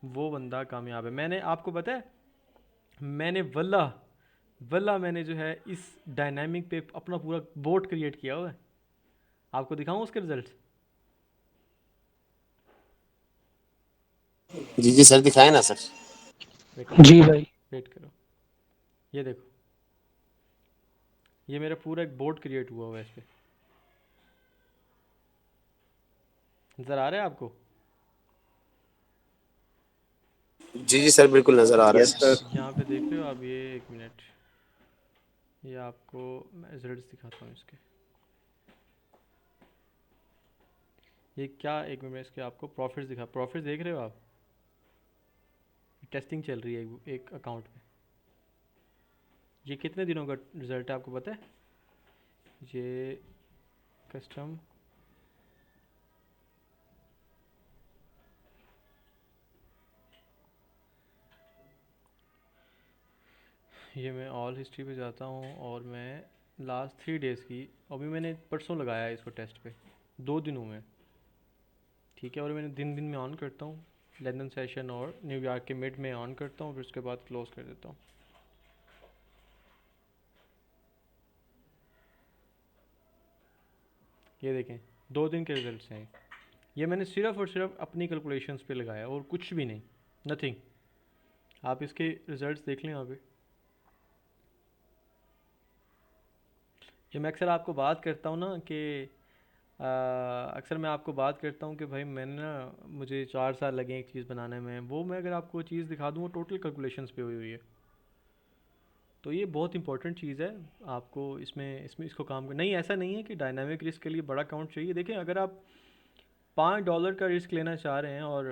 वो बंदा कामयाब है। मैंने आपको पता है, मैंने वल्लाह मैंने जो है इस डायनामिक पे अपना पूरा बोट क्रिएट किया हुआ है। आपको दिखाऊं उसके रिजल्ट्स? जी जी सर, दिखाए ना सर। जी भाई। वेट करो, ये देखो, ये मेरा पूरा एक बोर्ड क्रिएट हुआ हुआ है इस पर। नज़र आ रहा है आपको? जी जी सर, बिल्कुल नजर आ रहा है यस सर। सर। यहाँ पे देख रहे हो आप? ये एक मिनट, ये आपको मैं रिजल्ट्स दिखाता हूँ इसके। ये क्या, एक मिनट में इसके आपको प्रॉफिट्स दिखा, प्रॉफिट्स देख रहे हो आप? टेस्टिंग चल रही है एक अकाउंट पे। ये कितने दिनों का रिजल्ट है आपको पता है? ये कस्टम ये मैं ऑल हिस्ट्री पे जाता हूँ और मैं लास्ट 3 डेज़ की, अभी मैंने परसों लगाया है इसको टेस्ट पे, 2 दिनों में, ठीक है। और मैंने दिन दिन में ऑन करता हूँ, लंदन सेशन और न्यूयॉर्क के मिड में ऑन करता हूँ, फिर उसके बाद क्लोज कर देता हूँ। ये देखें 2 दिन के रिजल्ट्स हैं। ये मैंने सिर्फ और सिर्फ अपनी कैलकुलेशंस पे लगाया और कुछ भी नहीं, नथिंग। आप इसके रिजल्ट्स देख लें यहाँ पे। ये मैं अक्सर आपको बात करता हूँ ना कि अक्सर मैं आपको बात करता हूँ कि भाई मैंने ना, मुझे 4 साल लगे एक चीज़ बनाने में, वो मैं अगर आपको चीज़ दिखा दूँ वो टोटल कैलकुलेशंस पे हुई हुई है। तो ये बहुत इंपॉर्टेंट चीज़ है आपको इसमें इसमें इसको काम कर, नहीं ऐसा नहीं है कि डायनामिक रिस्क के लिए बड़ा अकाउंट चाहिए। देखिए अगर आप $5 का रिस्क लेना चाह रहे हैं और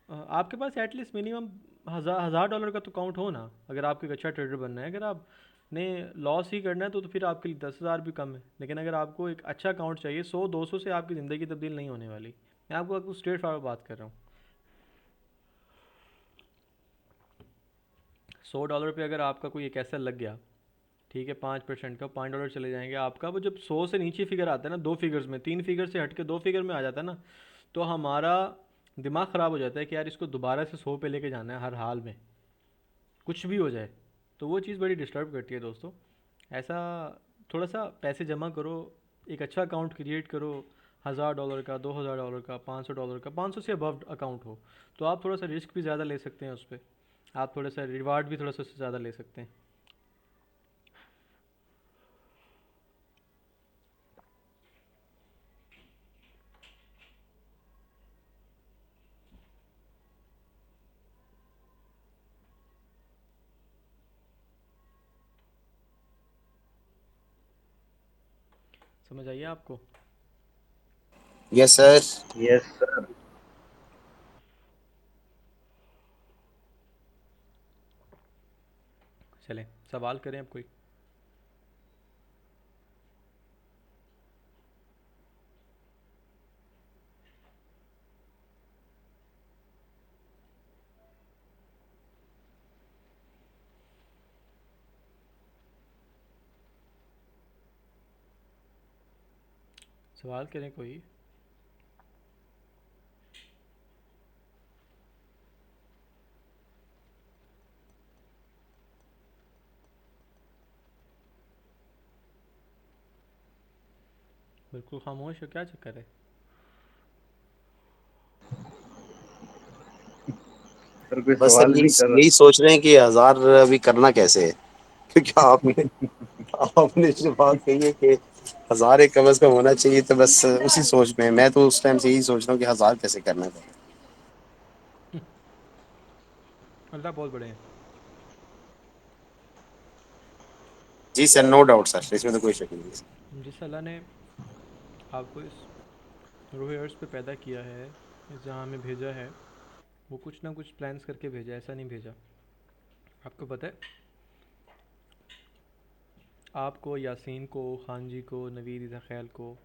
आपके पास एटलीस्ट मिनिमम $1000 का तो अकाउंट हो ना, अगर आपको एक अच्छा ट्रेडर बनना है। अगर आप ने लॉस ही करना है तो फिर आपके लिए 10,000 भी कम है। लेकिन अगर आपको एक अच्छा अकाउंट चाहिए, 100-200 से आपकी ज़िंदगी तब्दील नहीं होने वाली। मैं आपको स्ट्रेट फॉरवर्ड बात कर रहा हूँ। $100 पे अगर आपका कोई एक ऐसा लग गया, ठीक है, 5% का $5 चले जाएंगे आपका। वो जब 100 से नीचे फिगर आता है ना, 2 फिगर्स में, 3 फिगर से हट के 2 फिगर में आ जाता है ना, तो हमारा दिमाग ख़राब हो जाता है कि यार इसको दोबारा से 100 पे लेके जाना है हर हाल में, कुछ भी हो जाए। तो वो चीज़ बड़ी डिस्टर्ब करती है दोस्तों। ऐसा थोड़ा सा पैसे जमा करो, एक अच्छा अकाउंट क्रिएट करो, $1000 का, $2000 का, $500 का, 500 से अबव अकाउंट हो, तो आप थोड़ा सा रिस्क भी ज़्यादा ले सकते हैं उस पर, आप थोड़ा सा रिवार्ड भी थोड़ा सा ज़्यादा ले सकते हैं। समझ आइए आपको? Yes sir. Yes sir. चलें सवाल करें अब कोई। सवाल करें कोई। बिल्कुल खामोश हो, क्या चक्कर है? सर कोई बस सर सवाल यही नहीं कर यही सोच रहे हैं कि 1000 अभी करना कैसे है। क्योंकि आपने आपने जो बात कही है कि 1000 एक कम से कम होना चाहिए, तो बस उसी सोच में मैं तो उस टाइम से यही सोच रहा हूँ कि 1000 कैसे करना है। अल्लाह बहुत बड़े हैं। जी सर, नो डाउट सर, इसमें तो कोई शक नहीं है। जिस अल्लाह ने आपको इस रूह अर्ज़ पे पैदा किया है, इस जहाँ में भेजा है, वो कुछ ना कुछ प्लान्स करके भेजा, ऐसा नहीं भेजा। आपको पता है, आपको, यासीन को, खान जी को, नवीद इज़ा ख़ैल को,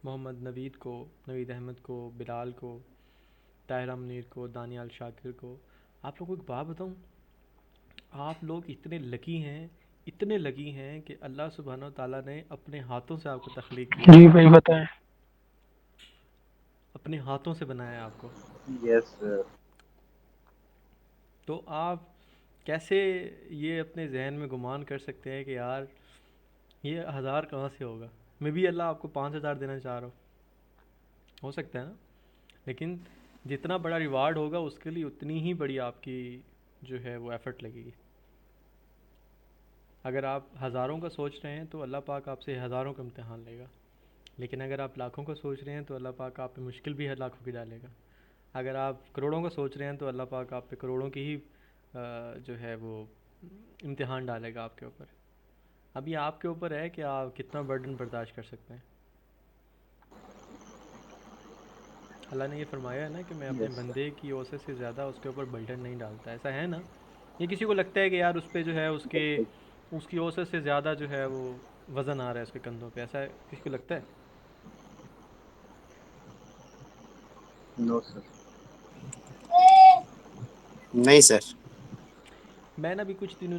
मोहम्मद नवीद को, नवीद अहमद को, बिलाल को, ताहिरा मुनीर को, दानियाल शाकिर को, आप लोगों को एक बात बताऊँ, आप लोग इतने लकी हैं, इतने लकी हैं कि अल्लाह सुब्हानो ताला ने अपने हाथों से आपको तख्लीक किया है, जी भाई बताएं। अपने हाथों से बनाया है आपको। Yes sir. तो आप कैसे ये अपने जहन में गुमान कर सकते हैं कि यार ये 1000 कहाँ से होगा? मैं भी अल्लाह आपको 5000 देना चाह रहा हूँ, हो सकता है ना, लेकिन जितना बड़ा रिवार्ड होगा उसके लिए उतनी ही बड़ी आपकी जो है वो एफ़र्ट लगेगी। अगर आप हज़ारों का सोच रहे हैं तो अल्लाह पाक आपसे हज़ारों का इम्तिहान लेगा, लेकिन अगर आप लाखों का सोच रहे हैं तो अल्लाह पाक आप पे मुश्किल भी है लाखों की डालेगा। अगर आप करोड़ों का सोच रहे हैं तो अल्लाह पाक आप पे करोड़ों की ही जो है वो इम्तिहान डालेगा आपके ऊपर। अभी आपके ऊपर है कि आप कितना बर्डन बर्दाश्त कर सकते हैं। अल्लाह ने ये फरमाया है ना कि मैं अपने Yes, sir. बंदे की औसत से ज़्यादा उसके ऊपर बर्डन नहीं डालता, ऐसा है ना? ये किसी को लगता है कि यार उस पे जो है उसके उसकी औसत से ज़्यादा जो है वो वज़न आ रहा है उसके कंधों पे, ऐसा किसी को लगता है? No, sir. नहीं सर। मैं ना भी कुछ दिनों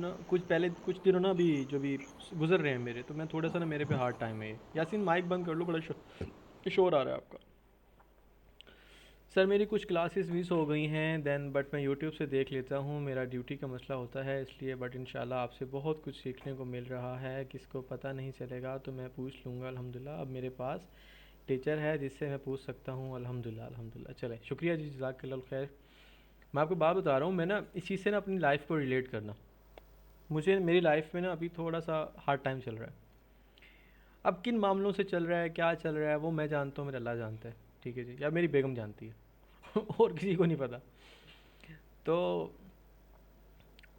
ना अभी जो भी गुजर रहे हैं मेरे, तो मैं थोड़ा सा ना मेरे पे हार्ड टाइम है ये। यासीन माइक बंद कर लो, बड़ा शोर आ रहा है आपका। सर मेरी कुछ क्लासेस मिस हो गई हैं देन, बट मैं यूट्यूब से देख लेता हूँ, मेरा ड्यूटी का मसला होता है इसलिए, बट इंशाल्लाह आपसे बहुत कुछ सीखने को मिल रहा है, किसको पता नहीं चलेगा तो मैं पूछ लूँगा। अल्हम्दुलिल्लाह अब मेरे पास टीचर है जिससे मैं पूछ सकता हूँ। अल्हम्दुलिल्लाह अल्हम्दुलिल्लाह। चले शुक्रिया जी, जज़ाकल्लाह खैर। मैं आपको बात बता रहा हूँ, मैं ना इस चीज़ से ना अपनी लाइफ को रिलेट करना, मुझे मेरी लाइफ में ना अभी थोड़ा सा हार्ड टाइम चल रहा है। अब किन मामलों से चल रहा है, क्या चल रहा है, वो मैं जानता हूँ, मेरा अल्लाह जानता है, ठीक है जी, या मेरी बेगम जानती है और किसी को नहीं पता। तो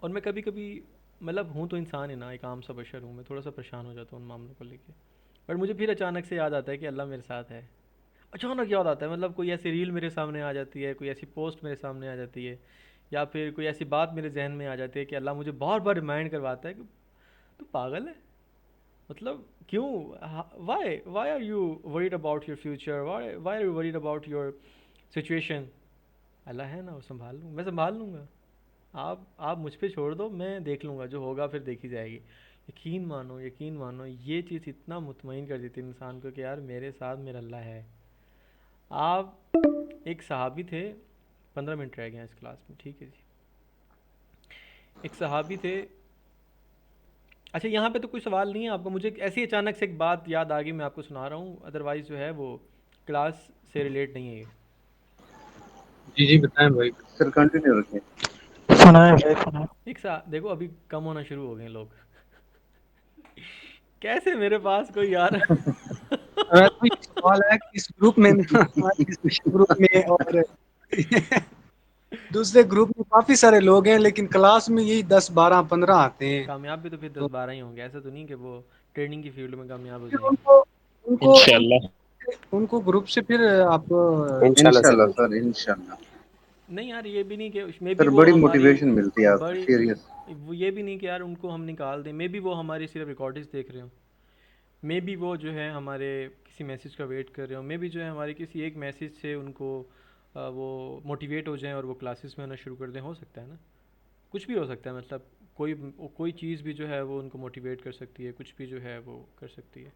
और मैं कभी कभी मतलब हूँ तो इंसान है ना, एक आम सा बशर हूँ, मैं थोड़ा सा परेशान हो जाता हूँ उन मामलों को लेके। बट मुझे फिर अचानक से याद आता है कि अल्लाह मेरे साथ है। अचानक याद आता है, मतलब कोई ऐसी रील मेरे सामने आ जाती है, कोई ऐसी पोस्ट मेरे सामने आ जाती है, या फिर कोई ऐसी बात मेरे जहन में आ जाती है कि अल्लाह मुझे बार बार रिमाइंड करवाता है कि तू पागल है, मतलब क्यों, why why are you worried about your future, why are you worried about your situation. Allah है ना, वो संभाल लूँ, मैं संभाल लूँगा। आप मुझ पे छोड़ दो, मैं देख लूँगा, जो होगा फिर देखी जाएगी। यकीन मानो, यकीन मानो, ये चीज़ इतना मुतमईन कर देती है इंसान को कि यार मेरे साथ मेरा अल्लाह है। आप एक सहाबी थे, 15 मिनट रह गए हैं इस क्लास में, ठीक है जी। एक सहाबी थे। अच्छा यहाँ पे तो कोई सवाल नहीं है आपका, मुझे ऐसी अचानक से एक बात याद आ गई, मैं आपको सुना रहा हूँ, अदरवाइज़ जो है वो क्लास से रिलेट नहीं है ये। जी जी बताएं भाई। Sir, continue रखें. सुना है भाई, सुना है। एक सा देखो अभी कम होना शुरू हो गए लोग कैसे मेरे पास कोई यार तो ये सवाल है कि इस ग्रुप में ना, हमारे डिस्कशन ग्रुप में और दूसरे ग्रुप में काफी सारे लोग हैं, लेकिन क्लास में यही 10 12 15 आते हैं। कामयाब भी तो फिर तो 10 12 ही होंगे, ऐसा तो नहीं कि वो ट्रेडिंग की फील्ड में कामयाब हो फिर जाएंगे। उनको उनको इंशाल्लाह। उनको ग्रुप से फिर आप इंशाल्लाह सर। इंशाल्लाह सर, इंशाल्लाह. नहीं यार, ये भी नहीं कि मे बी सर, वो बड़ी हमारी मोटिवेशन मिलती है आपसे, बड़ी, सीरियस. वो ये भी नहीं कि यार उनको हम निकाल दें, मे बी वो हमारी सिर्फ रिकॉर्डिंग्स देख रहे हो, मे बी वो जो है हमारे किसी मैसेज का वेट कर रहे हो, मे बी जो है हमारे किसी एक मैसेज से उनको वो मोटिवेट हो जाएं और वो क्लासेस में आना शुरू कर दें, हो सकता है ना, कुछ भी हो सकता है, मतलब कोई चीज़ भी जो है वो उनको मोटिवेट कर सकती है, कुछ भी जो है वो कर सकती है।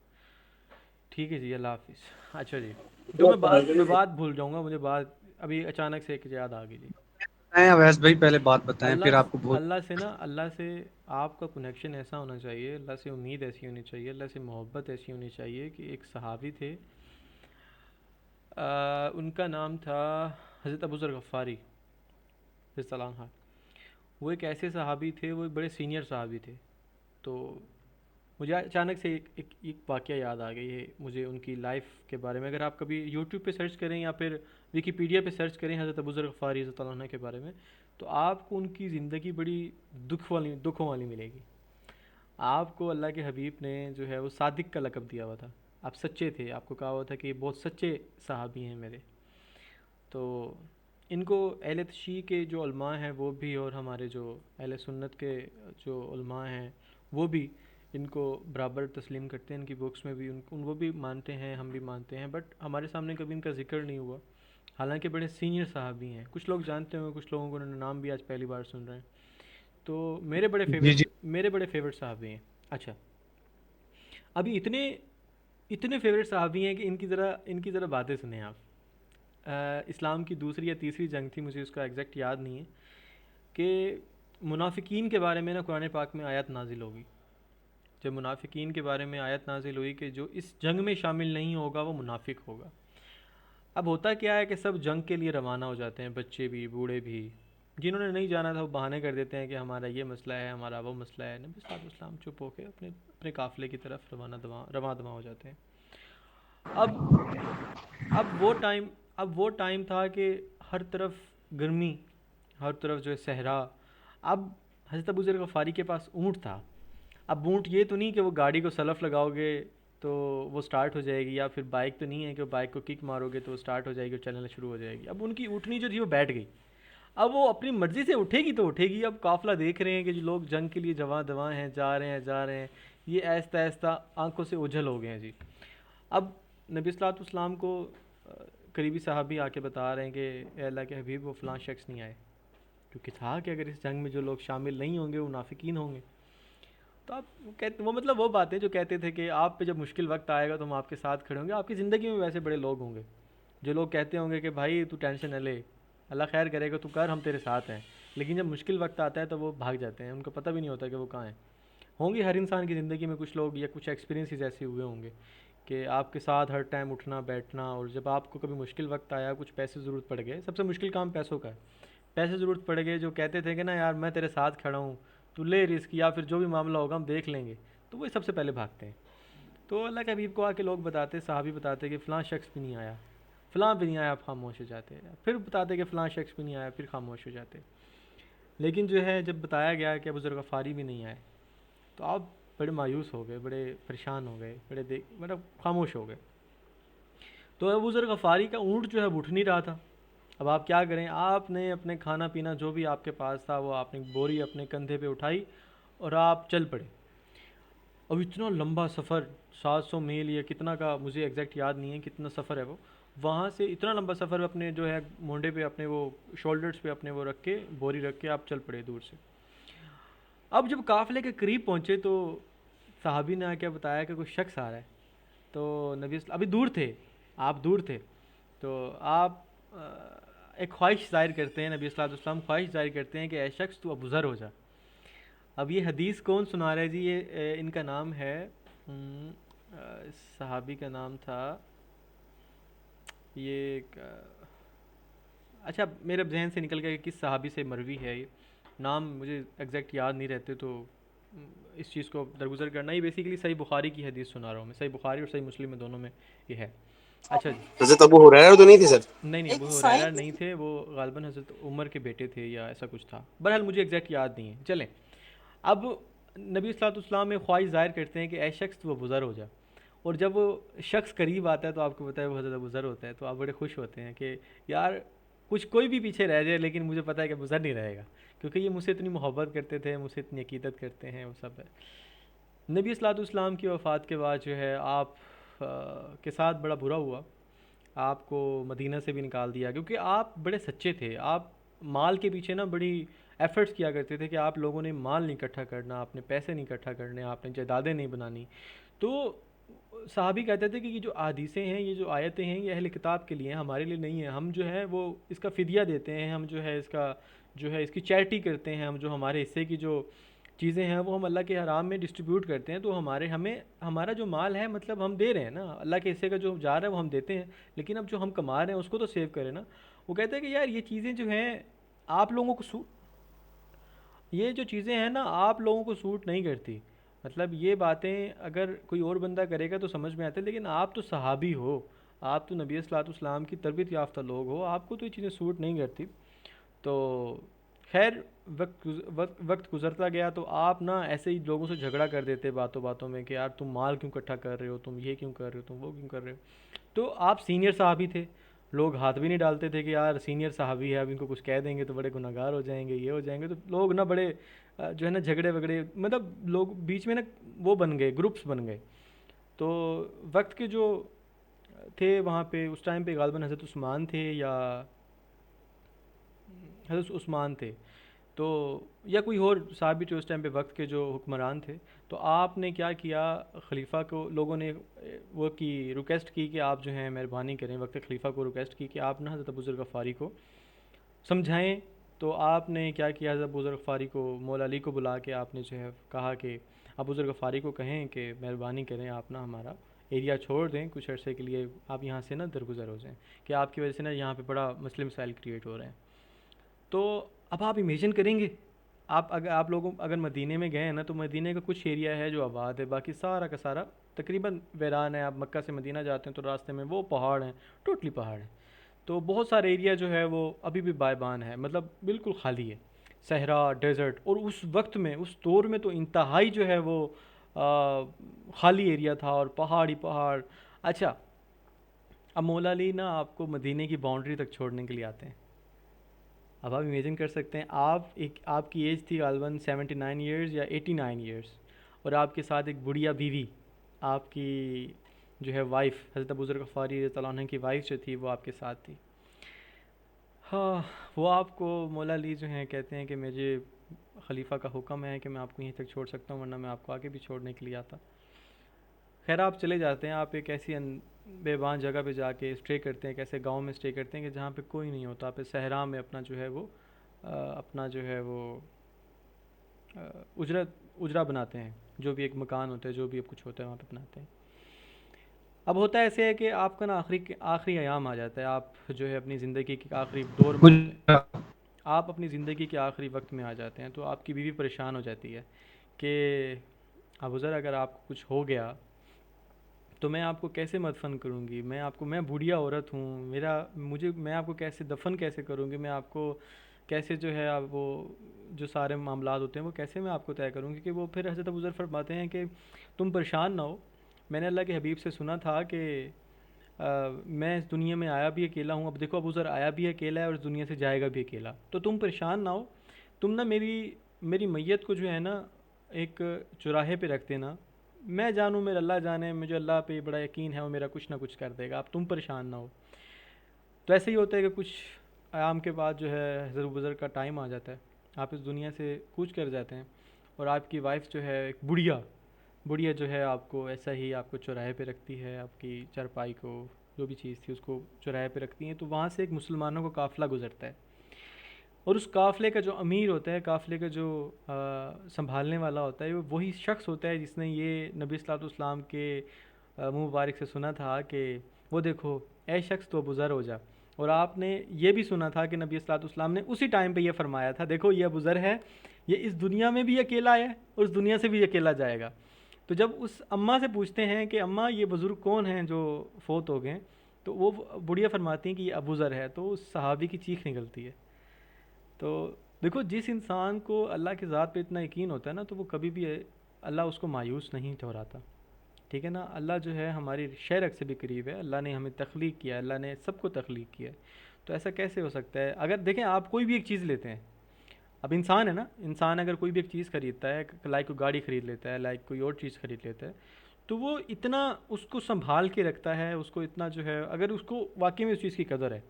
ठीक है जी, अल्लाह हाफिज़। अच्छा जी, तो मैं बात भूल जाऊंगा, मुझे बात अभी अचानक से एक याद आ गई जी। बताएं अवैस भाई, पहले बात बताएं फिर अल्लाह आपको बहुत। अल्लाह से ना, अल्लाह से आपका कनेक्शन ऐसा होना चाहिए, अल्लाह से उम्मीद ऐसी होनी चाहिए, अल्लाह से मोहब्बत ऐसी होनी चाहिए कि एक सहाबी थे, उनका नाम था हज़रत अबू ज़र गफ़ारी सलाम हाँ। वो एक ऐसे सहाबी थे, वो एक बड़े सीनियर सहाबी थे। तो मुझे अचानक से एक वाक़या याद आ गई है मुझे उनकी लाइफ के बारे में। अगर आप कभी यूट्यूब पे सर्च करें या फिर विकीपीडिया पे सर्च करें हज़रत अबू ज़र गफ़ारी रज़ी अल्लाह अन्हु के बारे में, तो आपको उनकी ज़िंदगी बड़ी दुखों वाली मिलेगी। आपको अल्लाह के हबीब ने जो है वो सादिक का लक़ब दिया हुआ था, आप सच्चे थे, आपको कहा हुआ था कि बहुत सच्चे सहाबी हैं मेरे। तो इनको अहले तशी के जो उलमा हैं वो भी, और हमारे जो अहले सुन्नत के जो उलमा हैं वो भी इनको बराबर तस्लीम करते हैं, इनकी बुक्स में भी उन वो भी मानते हैं, हम भी मानते हैं, बट हमारे सामने कभी इनका ज़िक्र नहीं हुआ। हालांकि बड़े सीनियर साहबी हैं, कुछ लोग जानते होंगे, कुछ लोगों को नाम भी आज पहली बार सुन रहे हैं। तो जी जी। मेरे बड़े फेवरेट साहबी हैं। अच्छा, अभी इतने इतने फेवरेट साहबी हैं कि इनकी ज़रा बातें सुने आप। इस्लाम की दूसरी या तीसरी जंग थी, मुझे उसका एग्जैक्ट याद नहीं है, कि मुनाफिकीन के बारे में ना कुरान पाक में आयत नाजिल होगी। जब मुनाफिकीन के बारे में आयत नाजिल हुई कि जो इस जंग में शामिल नहीं होगा वो मुनाफिक होगा। अब होता क्या है कि सब जंग के लिए रवाना हो जाते हैं, बच्चे भी बूढ़े भी, जिन्होंने नहीं जाना था वो बहाने कर देते हैं कि हमारा ये मसला है, हमारा वो मसला है, नबी सल्लल्लाहु अलैहि वसल्लम चुप होकर अपने अपने काफ़िले की तरफ रवां दवा हो जाते हैं। अब अब वो टाइम अब वो टाइम था कि हर तरफ गर्मी, हर तरफ जो है सहरा। अब हज़रत अबू ज़र गफ़ारी के पास ऊँट था। अब ऊँट ये तो नहीं कि वो गाड़ी को सलफ़ लगाओगे तो वो स्टार्ट हो जाएगी, या फिर बाइक तो नहीं है कि बाइक को किक मारोगे तो वो स्टार्ट हो जाएगी और चलना शुरू हो जाएगी। अब उनकी उठनी जो थी वो बैठ गई। अब वो अपनी मर्ज़ी से उठेगी तो उठेगी। अब काफ़िला देख रहे हैं कि जो लोग जंग के लिए जवां दवां हैं, जा रहे हैं जा रहे हैं, ये आहिस्ता आहिस्ता आंखों से ओझल हो गए हैं जी। अब नबी सल्लल्लाहु को करीबी साहबी आके बता रहे हैं कि ए अल्लाह के हबीब वो फ़लाँ शख्स नहीं आए, क्योंकि था कि अगर इस जंग में जो लोग शामिल नहीं होंगे वो मुनाफिकीन होंगे। तो आप कहते वो मतलब वो बातें जो कहते थे कि आप पे जब मुश्किल वक्त आएगा तो हम आपके साथ खड़े होंगे। आपकी ज़िंदगी में वैसे बड़े लोग होंगे जो लोग कहते होंगे कि भाई तू टेंशन न ले, अल्लाह खैर करेगा, तू कर, हम तेरे साथ हैं। लेकिन जब मुश्किल वक्त आता है तो वो भाग जाते हैं, उनको पता भी नहीं होता कि वो कहाँ हैं। होंगे हर इंसान की ज़िंदगी में कुछ लोग या कुछ एक्सपीरियंसेस ऐसे हुए होंगे कि आपके साथ हर टाइम उठना बैठना, और जब आपको कभी मुश्किल वक्त आया, कुछ पैसे ज़रूरत पड़ गए, सबसे मुश्किल काम पैसों का है, पैसे ज़रूरत पड़ गए, जो कहते थे कि ना यार मैं तेरे साथ खड़ा हूँ, तू ले रिस्क, या फिर जो भी मामला होगा हम देख लेंगे, तो वही सबसे पहले भागते हैं। तो अल्लाह के हबीब को आके लोग बताते, साहबी बताते कि फ़लाँ शख्स भी नहीं आया, फ़लाँ भी नहीं आया, आप खामोश हो जाते। फिर बताते कि फ़लाँ शख्स भी नहीं आया, फिर खामोश हो जाते। लेकिन जो है जब बताया गया कि अबू ज़र ग़फ़ारी भी नहीं आए, तो आप बड़े मायूस हो गए, बड़े परेशान हो गए, बड़े मतलब खामोश हो गए। तो अबू ज़र ग़फ़ारी का ऊँट जो है वो उठ नहीं रहा था। अब आप क्या करें, आपने अपने खाना पीना जो भी आपके पास था वो आपने बोरी अपने कंधे पे उठाई और आप चल पड़े। अब इतना लंबा सफ़र, 700 मील या कितना का मुझे एग्जैक्ट याद नहीं है कितना सफ़र है वो, वहाँ से इतना लंबा सफ़र अपने जो है मोंडे पे अपने वो शोल्डर्स पे अपने वो रख के, बोरी रख के आप चल पड़े दूर से। अब जब काफ़िले के करीब पहुँचे तो साहबी ने आके बताया कि कोई शख्स आ रहा है। तो नबी अभी दूर थे, आप दूर थे, तो आप एक ख्वाहिश ज़ाहिर करते हैं, नबी सल्लल्लाहु अलैहि वसल्लम ख्वाहिश ज़ाहिर करते हैं कि ऐ शख्स तू अबू ज़र हो जा। अब ये हदीस कौन सुना रहा है जी? ये इनका नाम है, सहाबी का नाम था ये अच्छा मेरे जहन से निकल गया कि किस सहाबी से मरवी है ये, नाम मुझे एग्जैक्ट याद नहीं रहते, तो इस चीज़ को दरगुजर करना। ही बेसिकली सही बुखारी की हदीस सुना रहा हूँ मैं, सही बुखारी और सही मुस्लिम में दोनों में ये है। अच्छा जी, हज़रत अबू हुरैरा तो नहीं थे सर? नहीं अबू हुरैरा नहीं थे, वो गालिबन हज़रत उमर के बेटे थे या ऐसा कुछ था, बहरहाल मुझे एग्जैक्ट याद नहीं है। चलें, अब नबी सल्लल्लाहु अलैहि वसल्लम में ख्वाहिश ज़ाहिर करते हैं कि ऐ शख्स वो बुज़र हो जा, और जब वो शख्स करीब आता है तो आपको पता है वो हज़रत अबू ज़र होता है, तो आप बड़े खुश होते हैं कि यार कुछ कोई भी पीछे रह जाए लेकिन मुझे पता है कि अबू ज़र नहीं रहेगा, क्योंकि ये मुझसे इतनी मोहब्बत करते थे, मुझसे इतनी अकीदत करते हैं, वो सब है। नबी सल्लल्लाहु अलैहि वसल्लम की वफ़ात के बाद जो है आप के साथ बड़ा बुरा हुआ, आपको मदीना से भी निकाल दिया, क्योंकि आप बड़े सच्चे थे। आप माल के पीछे ना बड़ी एफ़र्ट्स किया करते थे कि आप लोगों ने माल नहीं इकट्ठा करना, आपने पैसे नहीं इकट्ठा करने, आपने जायदादें नहीं बनानी। तो साहबी कहते थे कि ये जो हदीसें हैं, ये जो आयतें हैं, ये अहले किताब के लिए हैं, हमारे लिए नहीं है। हम जो है वो इसका फ़िदिया देते हैं, हम जो है इसका जो है इसकी चैरिटी करते हैं, हम जो हमारे हिस्से की जो चीज़ें हैं वो हम अल्लाह के हराम में डिस्ट्रीब्यूट करते हैं। तो हमें हमारा जो माल है मतलब हम दे रहे हैं ना, अल्लाह के हिस्से का जो जा रहा है वो हम देते हैं, लेकिन अब जो हम कमा रहे हैं उसको तो सेव करें ना। वो कहते हैं कि यार ये चीज़ें जो हैं आप लोगों को ये जो चीज़ें हैं ना आप लोगों को सूट नहीं करती। मतलब ये बातें अगर कोई और बंदा करेगा तो समझ में आते, लेकिन आप तो सहाबी हो, आप तो नबी सल्लल्लाहु अलैहि वसल्लम की तरबियत याफ्ता लोग हो, आपको तो ये चीज़ें सूट नहीं करती। तो खैर वक्त गुज़रता गया तो आप ना ऐसे ही लोगों से झगड़ा कर देते बातों बातों में कि यार तुम माल क्यों इकट्ठा कर रहे हो, तुम ये क्यों कर रहे हो, तुम वो क्यों कर रहे हो। तो आप सीनियर साहबी थे, लोग हाथ भी नहीं डालते थे कि यार सीनियर साहबी है, अब इनको कुछ कह देंगे तो बड़े गुनहगार हो जाएंगे, ये हो जाएंगे। तो लोग ना बड़े जो है ना झगड़े वगड़े, मतलब लोग बीच में ना वो बन गए, ग्रुप्स बन गए। तो वक्त के जो थे वहाँ पे उस टाइम पे गालिबन हज़रत उस्मान थे या हज़रत उस्मान थे, तो या कोई और साहबी थे उस टाइम पे वक्त के जो हुक्मरान थे। तो आपने क्या किया, खलीफा को लोगों ने वो की रिक्वेस्ट की कि आप जो हैं मेहरबानी करें, वक्त खलीफा को रिक्वेस्ट की कि आप ना हज़रत अबू ज़र ग़फ़ारी को समझाएं। तो आपने क्या किया, हज़रत अबू ज़र ग़फ़ारी को मौला अली को बुला के आपने जो है कहा कि अबू ज़र ग़फ़ारी को कहें कि मेहरबानी करें आप ना हमारा एरिया छोड़ दें कुछ अर्से के लिए, आप यहाँ से ना दरगुज़र हो जाएं, कि आपकी वजह से ना यहाँ पे बड़ा मुस्लिम मसाइल क्रिएट हो रहे हैं। तो अब आप इमेजिन करेंगे, आप लोगों अगर मदीने में गए हैं ना, तो मदीने का कुछ एरिया है जो आबाद है, बाकी सारा का सारा तकरीबन वीरान है। आप मक्का से मदीना जाते हैं तो रास्ते में वो पहाड़ हैं, टोटली पहाड़ हैं। तो बहुत सारा एरिया जो है वो अभी भी बायबान है, मतलब बिल्कुल खाली है, सहरा डेजर्ट। और उस वक्त में उस दौर में तो इंतहाई जो है वो खाली एरिया था और पहाड़ ही पहाड़। अच्छा, अब मौला अली ना आपको मदीने की बाउंड्री तक छोड़ने के लिए आते हैं। अब आप इमेजिन कर सकते हैं, आप एक आपकी एज थी गालबन 79 ईयर्स या 89 ईयर्स, और आपके साथ एक बुढ़िया बीवी, आपकी जो है वाइफ, हज़रत अबू ज़र गफ़ारी रज़ियल्लाहु ताला अन्हु की वाइफ जो थी वो आपके साथ थी। हाँ, वो आपको मौला अली जो हैं कहते हैं कि मुझे खलीफा का हुक्म है कि मैं आपको यहीं तक छोड़ सकता हूँ, वरना मैं आपको आगे भी छोड़ने के लिए आता। खैर आप चले जाते हैं, आप एक ऐसी बेबान जगह पे जाके स्टे करते हैं, एक ऐसे गाँव में स्टे करते हैं कि जहाँ पे कोई नहीं होता। आप इस सहरा में अपना जो है वो अपना जो है वो उजरा उजरा बनाते हैं, जो भी एक मकान होता है, जो भी अब कुछ होता है वहाँ पे बनाते हैं। अब होता है ऐसे है कि आपका ना आखिरी आखिरी अयाम आ जाता है, आप जो है अपनी ज़िंदगी के आखिरी दौर में होते हैं, आप अपनी ज़िंदगी के आखिरी वक्त में आ जाते हैं। तो आपकी बीवी परेशान हो जाती है कि अबू ज़र अगर आपको कुछ हो गया तो मैं आपको कैसे मदफन करूँगी, मैं बूढ़िया औरत हूँ, मेरा मुझे मैं आपको कैसे दफन कैसे करूँगी, मैं आपको कैसे जो है आप वो जो सारे मामलात होते हैं वो कैसे मैं आपको तय करूँगी। कि वो फिर हज़रत अबू ज़र फरमाते हैं कि तुम परेशान ना हो, मैंने अल्लाह के हबीब से सुना था कि मैं इस दुनिया में आया भी अकेला हूँ। अब देखो अबू ज़र आया भी अकेला है और इस दुनिया से जाएगा भी अकेला, तो तुम परेशान ना हो, तुम ना मेरी मेरी मैयत को जो है ना एक चौराहे पे रख देना, मैं जानूँ मेरा अल्लाह जाने, मुझे अल्लाह पे बड़ा यकीन है वो मेरा कुछ ना कुछ कर देगा, अब तुम परेशान ना हो। तो ऐसे ही होता है कि कुछ आयाम के बाद जो है हज़रत अबू ज़र का टाइम आ जाता है, आप इस दुनिया से कूच कर जाते हैं, और आपकी वाइफ जो है एक बुढ़िया बुढ़िया जो है आपको ऐसा ही आपको चौराहे पे रखती है, आपकी चारपाई को जो भी चीज़ थी उसको चौराहे पे रखती हैं। तो वहाँ से एक मुसलमानों का काफ़िला गुज़रता है, और उस काफ़िले का जो अमीर होता है, काफ़िले का जो संभालने वाला होता है, वो वही शख्स होता है जिसने ये नबी सल्लल्लाहु अलैहि वसल्लम के मुँह मुबारक से सुना था कि वो देखो ऐ शख्स तो अबू ज़र हो जा। और आपने ये भी सुना था कि नबी सल्लल्लाहु अलैहि वसल्लम ने उसी टाइम पे ये फरमाया था, देखो ये अबू ज़र है, ये इस दुनिया में भी अकेला है और उस दुनिया से भी अकेला जाएगा। तो जब उस अम्मा से पूछते हैं कि अम्मा ये बुज़ुर्ग कौन हैं जो फ़ौत हो गए, तो वो बुढ़िया फरमाती हैं कि ये अबू ज़र है, तो उस सहाबी की चीख निकलती है। तो देखो जिस इंसान को अल्लाह की ज़ात पे इतना यकीन होता है ना, तो वो कभी भी अल्लाह उसको मायूस नहीं ठहराता। ठीक है ना, अल्लाह जो है हमारी शरक से भी करीब है, अल्लाह ने हमें तख्लीक किया है, अल्लाह ने सबको तख्लीक किया है। तो ऐसा कैसे हो सकता है? अगर देखें आप कोई भी एक चीज़ लेते हैं, अब इंसान है ना, इंसान अगर कोई भी एक चीज़ ख़रीदता है, लाइक कोई गाड़ी ख़रीद लेता है, लाइक कोई और चीज़ ख़रीद लेता है, तो वो इतना उसको संभाल के रखता है, उसको इतना जो है अगर उसको वाकई में उस चीज़ की कदर है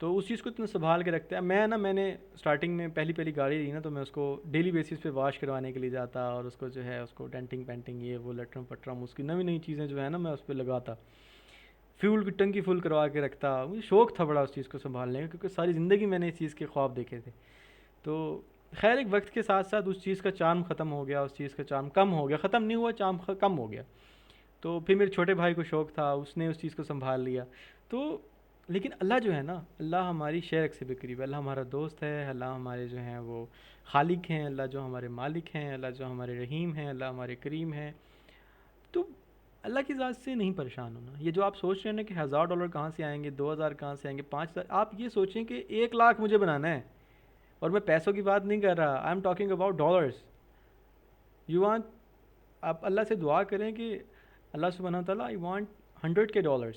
तो उस चीज़ को इतना संभाल के रखता है। मैंने स्टार्टिंग में पहली पहली गाड़ी ली ना, तो मैं उसको डेली बेसिस पे वॉश करवाने के लिए जाता, और उसको जो है उसको डेंटिंग पेंटिंग ये वो लटरम पटरम उसकी नई नई चीज़ें जो है ना मैं उस पर लगाता, फ्यूल की टंकी फुल करवा के रखता। मुझे शौक़ था बड़ा उस चीज़ को संभालने का, क्योंकि सारी ज़िंदगी मैंने इस चीज़ के ख्वाब देखे थे। तो खैर एक वक्त के साथ साथ उस चीज़ का चार्म ख़त्म हो गया, उस चीज़ का चार्म कम हो गया, ख़त्म नहीं हुआ, चार्म कम हो गया। तो फिर मेरे छोटे भाई को शौक़ था, उसने उस चीज़ को संभाल लिया। तो लेकिन अल्लाह जो है ना, अल्लाह हमारी शरक से भी करीब है, अल्लाह हमारा दोस्त है, अल्लाह हमारे जो हैं वो खालिक हैं, अल्लाह जो हमारे मालिक हैं, अल्लाह जो हमारे रहीम हैं, अल्लाह हमारे करीम हैं। तो अल्लाह की ज़ात से नहीं परेशान होना। ये जो आप सोच रहे हैं ना कि $1000 कहाँ से आएंगे, 2000 कहाँ से आएंगे, 5000, आप ये सोचें कि 1 लाख मुझे बनाना है, और मैं पैसों की बात नहीं कर रहा, I am talking about dollars. You want, आप अल्लाह से दुआ करें कि अल्लाह सुब्हानहू व तआला आई वांट $100K।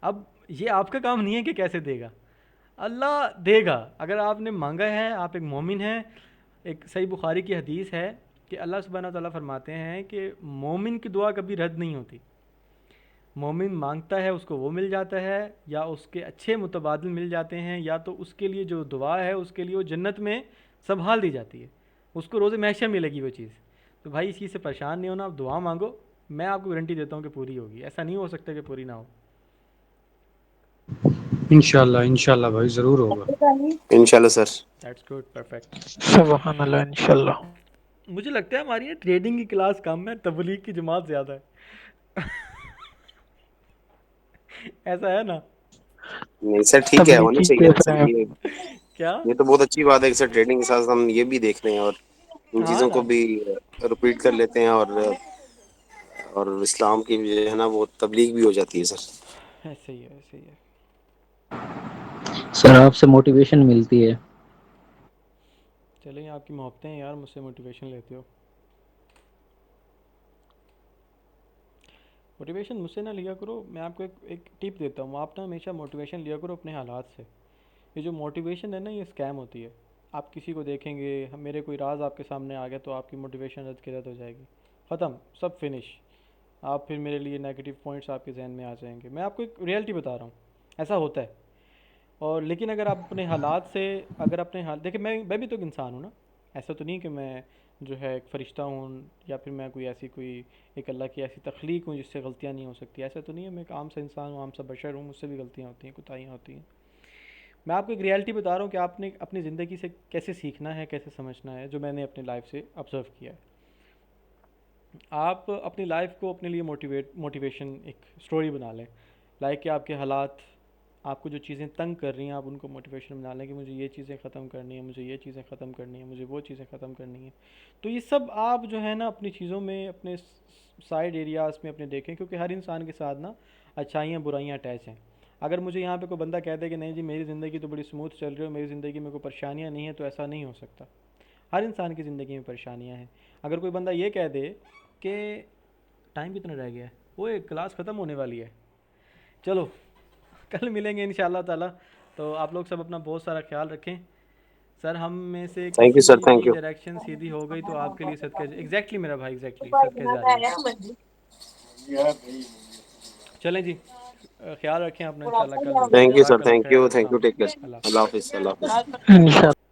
अब ये आपका काम नहीं है कि कैसे देगा, अल्लाह देगा। अगर आपने मांगा है, आप एक मोमिन हैं, एक सही बुखारी की हदीस है कि अल्लाह सुब्हानहू व तआला फरमाते हैं कि मोमिन की दुआ कभी रद्द नहीं होती। मोमिन मांगता है उसको वो मिल जाता है, या उसके अच्छे मुतबादिल मिल जाते हैं, या तो उसके लिए जो दुआ है उसके लिए वो जन्नत में संभाल दी जाती है, उसको रोज़े महशर मिलेगी वो चीज़। तो भाई इस चीज़ से परेशान नहीं होना, आप दुआ मांगो, मैं आपको गारंटी देता हूँ कि पूरी होगी, ऐसा नहीं हो सकता कि पूरी ना हो। इंशाल्लाह इंशाल्लाह भाई ज़रूर होगा। इंशाल्लाह सर। That's good, perfect. सुबहान अल्लाह, इंशाल्लाह। मुझे लगता है हमारी ट्रेडिंग की क्लास कम है, तबलीग की जमात ज़्यादा है। ऐसा है ना? नहीं सर ठीक है, होनी तबलीगी चाहिए देख वैसे रहे हैं। ये क्या? ये तो बहुत अच्छी बात है कि सर ट्रेडिंग के साथ हम ये भी देख रहे हैं और इन हाँ चीज़ों को ना, भी रिपीट कर लेते हैं, और इस्लाम की जो है ना वो तबलीग भी हो जाती है सर। ऐसे ही है, ऐसे ही है। सर आपसे मोटिवेशन मिलती है। चलें, आपकी मोहब्बतें हैं यार, मुझसे मोटिवेशन लेते हो। मोटिवेशन मुझसे ना लिया करो, मैं आपको एक टिप देता हूँ, आप ना हमेशा मोटिवेशन लिया करो अपने हालात से। ये जो मोटिवेशन है ना, ये स्कैम होती है। आप किसी को देखेंगे, मेरे कोई राज आपके सामने आ गया तो आपकी मोटिवेशन रद्द की रद्द हो जाएगी, ख़त्म, सब फिनिश। आप फिर मेरे लिए नेगेटिव पॉइंट्स आपके जहन में आ जाएंगे। मैं आपको एक रियलिटी बता रहा हूँ, ऐसा होता है। और लेकिन अगर आप अपने हालात से, अगर अपने हाल देखिए, मैं भी तो एक इंसान हूँ ना, ऐसा तो नहीं कि मैं जो है एक फ़रिश्ता हूँ, या फिर मैं कोई ऐसी कोई एक अल्लाह की ऐसी तख्लीक हूँ जिससे गलतियाँ नहीं हो सकती, ऐसा तो नहीं है। मैं एक आम सा इंसान हूँ, आम सा बशर हूँ, मुझसे भी गलतियाँ होती हैं, कोताहियाँ होती हैं। मैं आपको एक रियलिटी बता रहा हूँ कि आपने अपनी ज़िंदगी से कैसे सीखना है, कैसे समझना है, जो मैंने अपनी लाइफ से ऑब्ज़र्व किया है। आप अपनी लाइफ को अपने लिए मोटिवेशन एक स्टोरी बना लें। लाइक कि आपके हालात, आपको जो चीज़ें तंग कर रही हैं, आप उनको मोटिवेशन बना लें कि मुझे ये चीज़ें ख़त्म करनी है, मुझे ये चीज़ें ख़त्म करनी है, मुझे वो चीज़ें ख़त्म करनी है। तो ये सब आप जो है ना अपनी चीज़ों में, अपने साइड एरियाज़ में अपने देखें, क्योंकि हर इंसान के साथ ना अच्छाइयाँ बुराइयाँ अटैच हैं। अगर मुझे यहाँ पे कोई बंदा कह दे कि नहीं जी मेरी ज़िंदगी तो बड़ी स्मूथ चल रही है, मेरी ज़िंदगी में कोई परेशानियाँ नहीं है, तो ऐसा नहीं हो सकता। हर इंसान की ज़िंदगी में परेशानियाँ हैं। अगर कोई बंदा ये कह दे कि टाइम कितना रह गया है, वो एक क्लास ख़त्म होने वाली है, चलो कल मिलेंगे इंशाल्लाह ताला। तो आप लोग सब अपना बहुत सारा ख्याल रखें। सर हम में से थैंक यू किसी सर, थैंक की यू। डायरेक्शन सीधी हो गई तो आपके लिए सदका, एग्जैक्टली मेरा भाई, एग्जैक्टली सदका जारी है। चलें जी, ख्याल रखें अपना, इंशाल्लाह कल मिलते हैं। थैंक यू सर, जज़ाकल्लाह थैंक खैर, यू, थैंक अस्सलाम यू, टेक वालेकुम, केयर। अल्लाह अल्लाह हाफ़िज़। हाफिज़, अल्लाह हाफिज़। इंशाल्लाह।